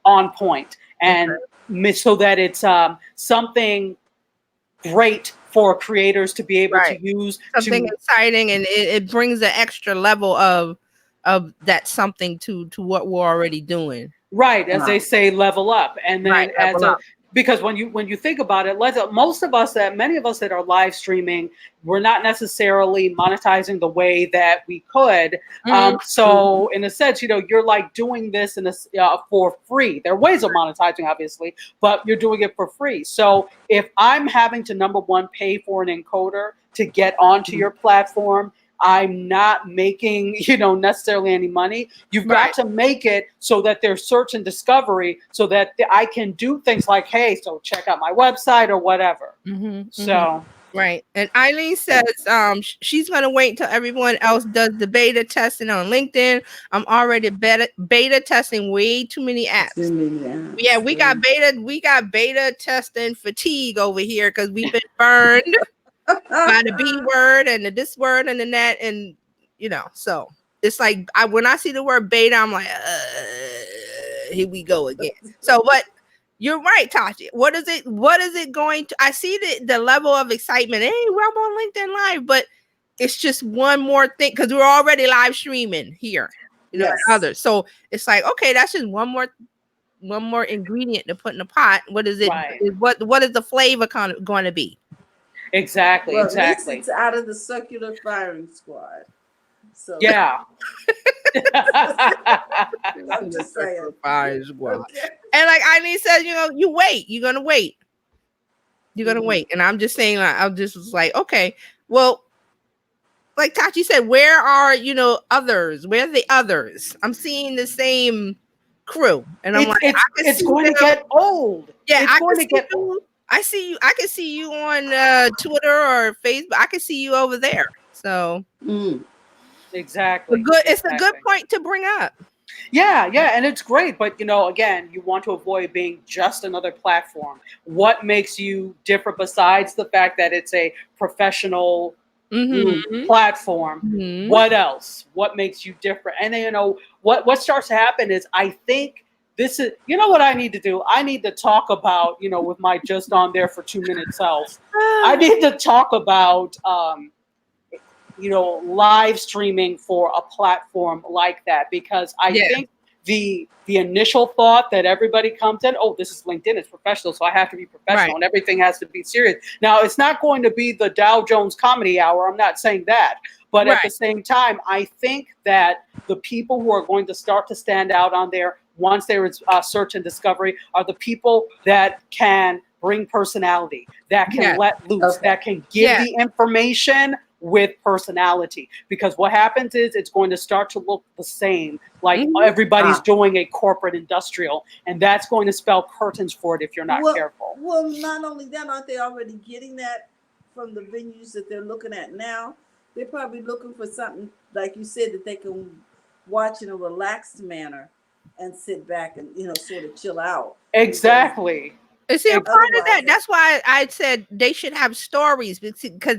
on point, and so that it's something great for creators to be able to use, something exciting, and it brings an extra level of that something to what we're already doing. Right, as they say, level up. And then because when you think about it, many of us that are live streaming, we're not necessarily monetizing the way that we could. So in a sense, you're like doing this for free. There are ways of monetizing, obviously, but you're doing it for free. So if I'm having to, number one, pay for an encoder to get onto your platform, I'm not making, necessarily any money. You've got to make it so that there's search and discovery, so that I can do things like, hey, so check out my website or whatever. So. Right. And Eileen says she's going to wait until everyone else does the beta testing on LinkedIn. I'm already beta testing way too many apps. Yeah, we got beta testing fatigue over here because we've been burned by the B word and the this word and the that, and so it's like when I see the word beta, I'm like, here we go again. So, but you're right, Tachi. What is it going to? I see the level of excitement. Hey, we're on LinkedIn Live, but it's just one more thing because we're already live streaming here, and others. So it's like, okay, that's just one more ingredient to put in the pot. What is it? Right. What is the flavor going to be? Exactly. Well, at least it's out of the circular firing squad. So yeah. I'm just saying. Firing squad. Okay. And like Eileen says, you wait. You're gonna wait. You're gonna wait. And I'm just saying, I'm just like, okay, well, like Tachi said, where are others? Where are the others? I'm seeing the same crew, and I'm it's going to get old. Yeah, it's going to get old. I see you. I can see you on Twitter or Facebook. I can see you over there. So exactly. It's a good point to bring up. Yeah, and it's great. But again, you want to avoid being just another platform. What makes you different besides the fact that it's a professional platform? What else? What makes you different? And what starts to happen is, I think. This is, what I need to do? I need to talk about, with my just on there for 2 minutes self. I need to talk about, live streaming for a platform like that, because I think the initial thought that everybody comes in, oh, this is LinkedIn, it's professional, so I have to be professional and everything has to be serious. Now, it's not going to be the Dow Jones Comedy Hour. I'm not saying that. But at the same time, I think that the people who are going to start to stand out on there once there is search and discovery are the people that can bring personality, that can let loose, that can give the information with personality. Because what happens is it's going to start to look the same, like everybody's doing a corporate industrial, and that's going to spell curtains for it if you're not careful. Well, not only that, aren't they already getting that from the venues that they're looking at now? They're probably looking for something, like you said, that they can watch in a relaxed manner and sit back and, sort of chill out. Exactly. See, a part of that. That's why I said they should have stories, because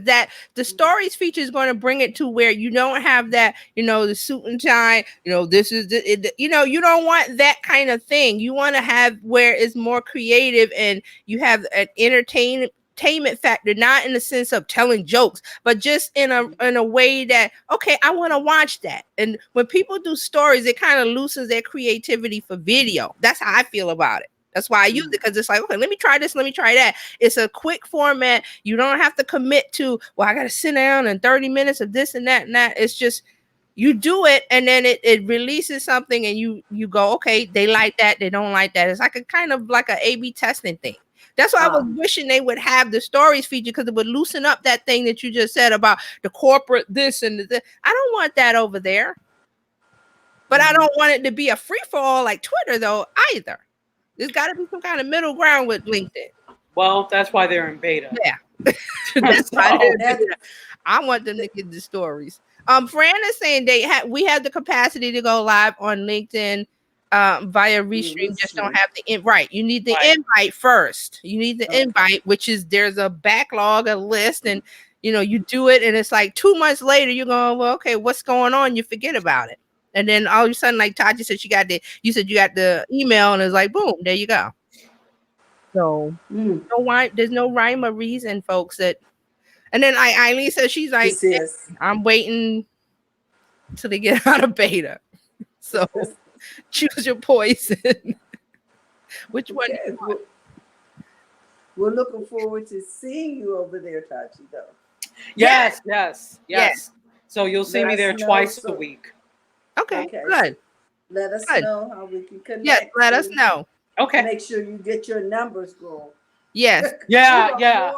the stories feature is going to bring it to where you don't have that, the suit and tie, this is you don't want that kind of thing. You want to have where it's more creative and you have an entertainment factor, not in the sense of telling jokes, but just in a way that, okay, I want to watch that. And when people do stories, it kind of loosens their creativity for video. That's how I feel about it. That's why I use it, because it's like, okay, let me try this, let me try that. It's a quick format. You don't have to commit to, well, I got to sit down and 30 minutes of this and that and that. It's just, you do it, and then it releases something, and you go, okay, they like that, they don't like that. It's like a kind of like a A/B testing thing. That's why I was wishing they would have the stories feature, because it would loosen up that thing that you just said about the corporate this and the. I don't want that over there. But I don't want it to be a free for all like Twitter though either. There's got to be some kind of middle ground with LinkedIn. Well, that's why they're in beta. Yeah, that's why they're in beta. I want them to get the stories. Fran is saying we have the capacity to go live on LinkedIn via Restream. Just don't have the invite. You need the invite first. You need the invite, which is there's a backlog, a list, and you do it, and it's like 2 months later you're going, well, okay, what's going on? You forget about it. And then all of a sudden, like Taji said, you said you got the email, and it's like, boom, there you go. So there's no rhyme or reason, folks. And then Eileen says she's like, I'm waiting till they get out of beta. So choose your poison. Which one? We're looking forward to seeing you over there, Taji, though. Yes. So you'll see me there twice a week. Okay, good. Let us know how we can connect. Yes, let us know. Okay. Make sure you get your numbers going. Yes. Yeah.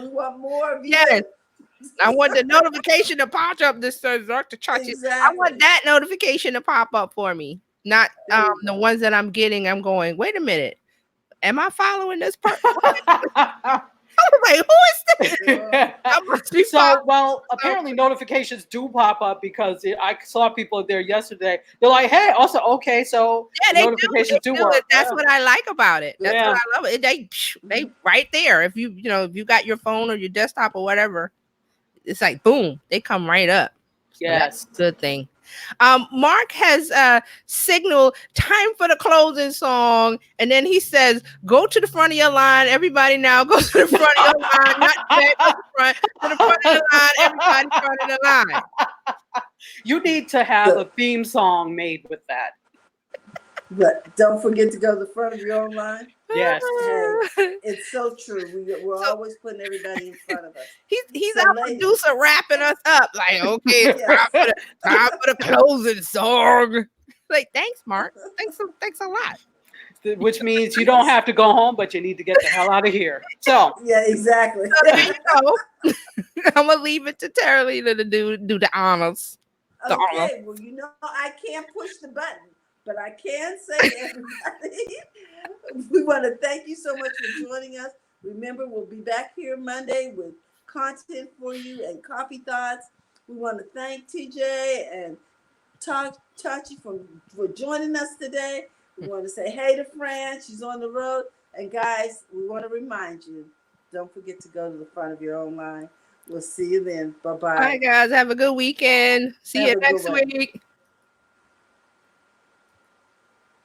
We want more of you. Yes. I want the notification to pop up. This says Dr. Chachi. Exactly. I want that notification to pop up for me. Not the ones that I'm getting. I'm going, wait a minute. Am I following this person? I was like, who is this? Well, apparently notifications do pop up, because I saw people there yesterday. They're like, hey, also, okay, so notifications do work. That's what I like about it. That's what I love it. They right there. If you got your phone or your desktop or whatever, it's like, boom, they come right up. So that's a good thing. Mark has signaled time for the closing song, and then he says, go to the front of your line, everybody now go to the front of your line, not back to the front, to the front of the line, everybody front of the line. You need to have a theme song made with that. But don't forget to go to the front of your own line. Yes. Hey, it's so true. We're always putting everybody in front of us. He's our producer wrapping us up. Like, okay, time for the closing song. Like, thanks, Mark. Thanks a lot. Which means you don't have to go home, but you need to get the hell out of here. So yeah, exactly. So there you go. I'm gonna leave it to Terry to do the honors. Okay, well, I can't push the button, but I can say to everybody, we want to thank you so much for joining us. Remember, we'll be back here Monday with content for you and coffee thoughts. We want to thank TJ and Tachi for joining us today. We want to say hey to Fran. She's on the road. And guys, we want to remind you, don't forget to go to the front of your own line. We'll see you then. Bye-bye. Bye, guys. Have a good weekend. See you next week.